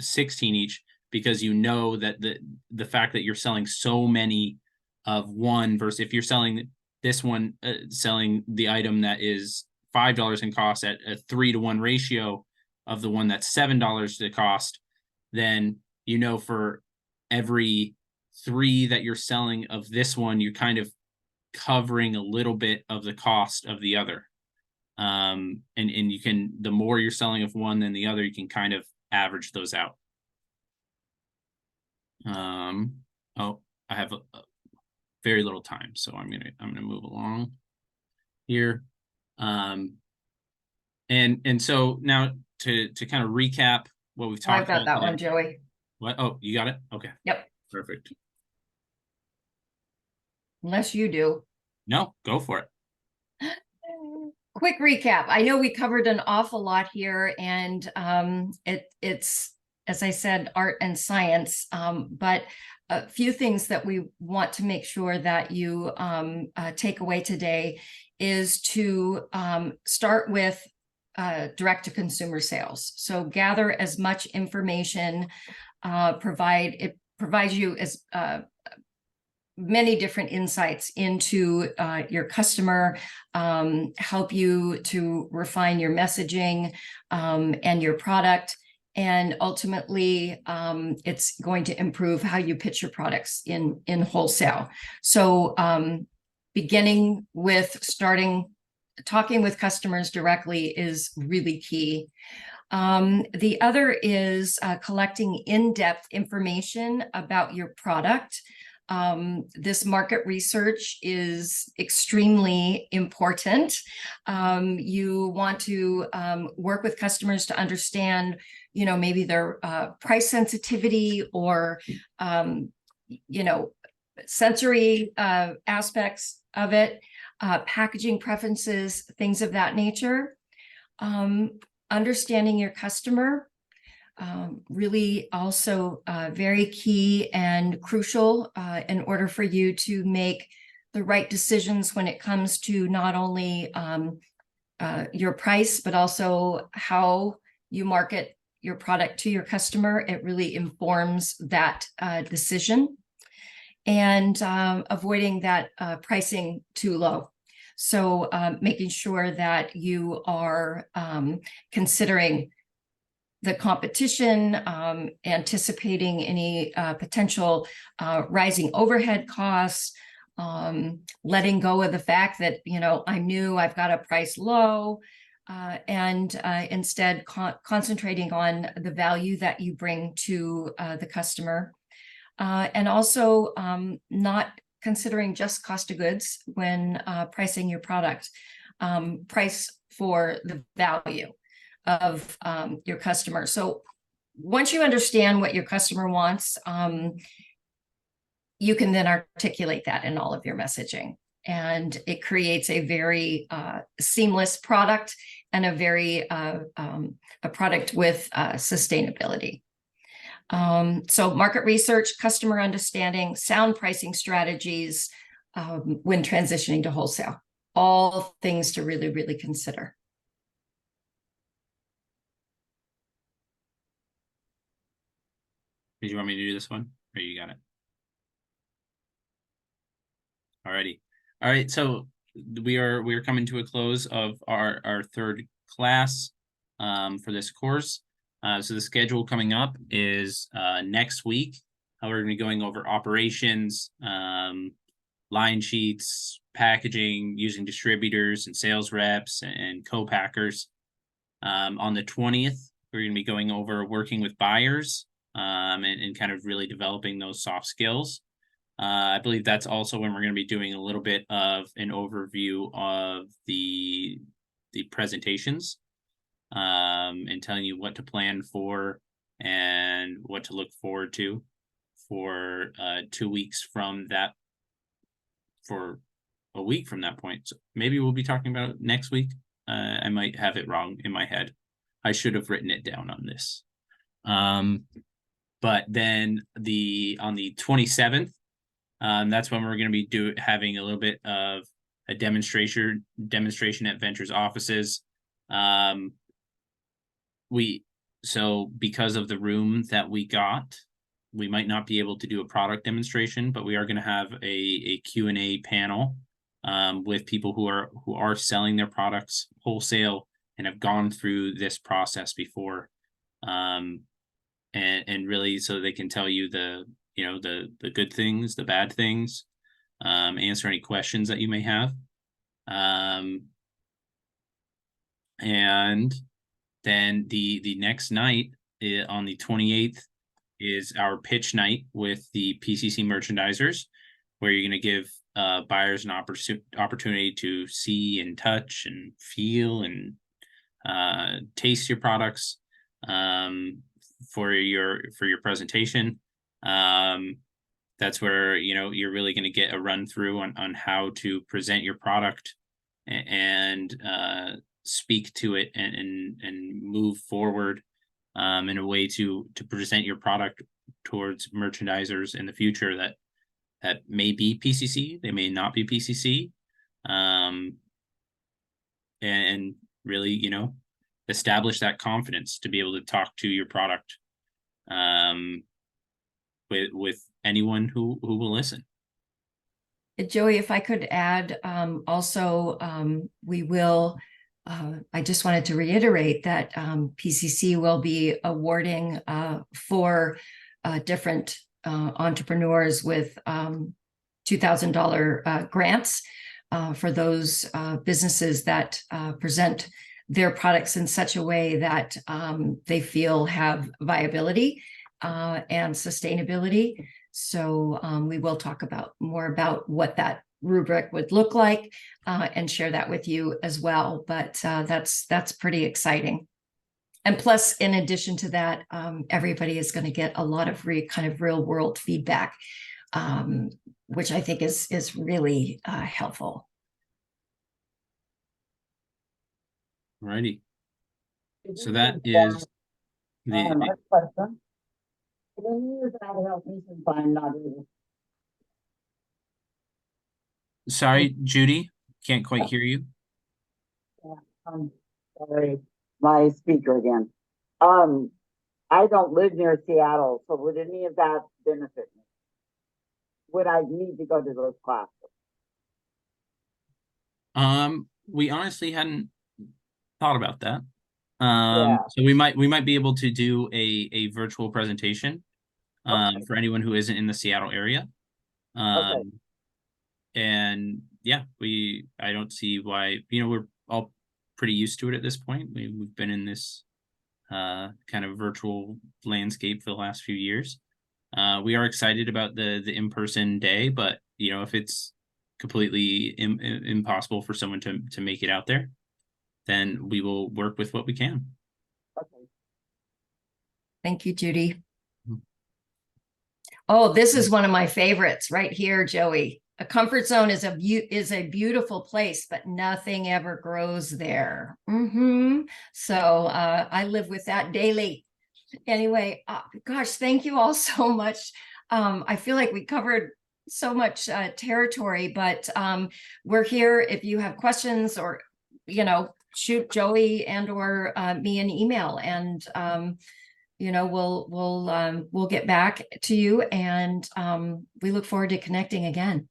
16 each, because you know that the fact that you're selling so many of one, versus if you're selling this one, selling the item that is $5 in cost at a 3-to-1 ratio of the one that's $7 to cost, then you know for every 3 that you're selling of this one, you're kind of covering a little bit of the cost of the other. And you can, the more you're selling of one than the other, you can kind of average those out. Oh, I have a very little time, so I'm gonna move along here. And so now to kind of recap what we've talked about. I've got that one, Joey. What? Oh, you got it? Okay. Yep. Perfect. Unless you do. No, go for it. Quick recap. I know we covered an awful lot here, and it's, as I said, art and science, but a few things that we want to make sure that you take away today is to start with direct-to-consumer sales. So gather as much information, it provides you as many different insights into your customer, help you to refine your messaging and your product. And ultimately, it's going to improve how you pitch your products in wholesale. So beginning with talking with customers directly is really key. The other is collecting in-depth information about your product. This market research is extremely important. You want to work with customers to understand, you know, maybe their price sensitivity or, you know, sensory aspects of it, packaging preferences, things of that nature. Understanding your customer, really also very key and crucial in order for you to make the right decisions when it comes to not only your price, but also how you market your product to your customer. It really informs that decision. And avoiding that pricing too low. So making sure that you are considering the competition, anticipating any potential rising overhead costs, letting go of the fact that, you know, I knew I've got a price low, and instead concentrating on the value that you bring to the customer. And also not considering just cost of goods when pricing your product. Price for the value of your customer. So once you understand what your customer wants, you can then articulate that in all of your messaging. And it creates a very seamless product and a very a product with sustainability. So market research, customer understanding, sound pricing strategies when transitioning to wholesale, all things to really, really consider. Did you want me to do this one, or you got it? Alrighty. All right. So we are coming to a close of our third class for this course. So the schedule coming up is next week. We're going to be going over operations, line sheets, packaging, using distributors and sales reps and co-packers. On the 20th, we're going to be going over working with buyers and kind of really developing those soft skills. I believe that's also when we're going to be doing a little bit of an overview of the presentations. And telling you what to plan for and what to look forward to for 2 weeks from that, for a week from that point. So maybe we'll be talking about it next week. I might have it wrong in my head. I should have written it down on this. But then on the 27th, that's when we're going to be having a little bit of a demonstration at Ventures offices. So because of the room that we got, we might not be able to do a product demonstration, but we are going to have a Q&A panel with people who are selling their products wholesale and have gone through this process before, and really so they can tell you the good things, the bad things, answer any questions that you may have, and then the next night on the 28th is our pitch night with the PCC merchandisers, where you're going to give buyers an opportunity to see and touch and feel and taste your products for your presentation. That's where you're really going to get a run through on how to present your product and speak to it and move forward in a way to present your product towards merchandisers in the future that may be PCC, they may not be PCC, and really establish that confidence to be able to talk to your product with anyone who will listen. Joey, if I could add, also, we will, I just wanted to reiterate that PCC will be awarding for different entrepreneurs with $2,000 grants for those businesses that present their products in such a way that they feel have viability and sustainability. So we will talk about more about what that rubric would look like and share that with you as well. But that's pretty exciting. And plus, in addition to that, everybody is going to get a lot of kind of real world feedback, which I think is really helpful. Alrighty. So that is the question. Any of that help me since I'm not able. sorry, Judy, can't quite hear you. I'm sorry, my speaker again. I don't live near Seattle, so would any of that benefit me? Would I need to go to those classes? We honestly hadn't thought about that. Yeah. So we might be able to do a virtual presentation Okay. for anyone who isn't in the Seattle area. Okay. And yeah, I don't see why, we're all pretty used to it at this point. We've been in this kind of virtual landscape for the last few years. We are excited about the in-person day, but if it's completely impossible for someone to make it out there, then we will work with what we can. Okay. Thank you, Judy. Oh, this is one of my favorites right here, Joey. A comfort zone is a beautiful place, but nothing ever grows there. So I live with that daily. Anyway, gosh, thank you all so much. I feel like we covered so much territory, but we're here if you have questions or, shoot Joey and or me an email, and we'll get back to you, and we look forward to connecting again.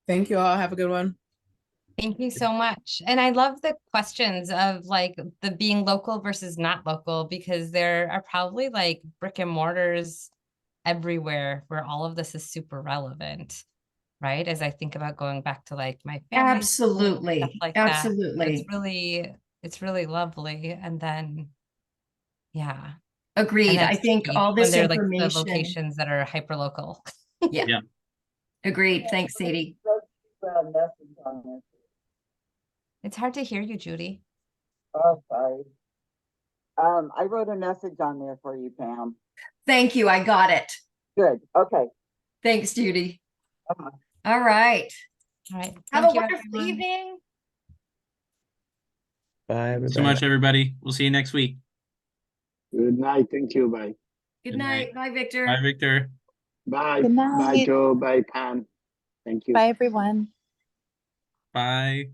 Thank you all. Have a good one. Thank you so much. And I love the questions of like the being local versus not local, because there are probably like brick and mortars everywhere where all of this is super relevant, right? As I think about going back to like my family, Absolutely. stuff like Absolutely. that. It's really lovely. And then, yeah. Agreed. And then I think tricky all when this they're like the information. locations that are hyper local. Yeah. Yeah. Agreed. Thanks, Sadie. Message on this. It's hard to hear you, Judy. Oh, sorry. I wrote a message on there for you, Pam. Thank you. I got it. Good. Okay. Thanks, Judy. Uh-huh. All right. All right. Have a Thank you, wonderful everyone. evening. Bye, Thanks so much, everybody. We'll see you next week. Good night. Thank you. Bye. Good Good night. night. Bye, Victor. Bye, Victor. Bye. Good Bye, night. Joe. Bye, Pam. Thank you. Bye, everyone. Bye.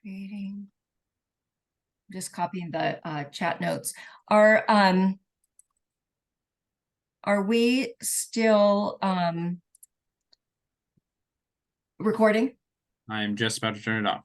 Creating. Just copying the chat notes. Are we still recording? I'm just about to turn it off.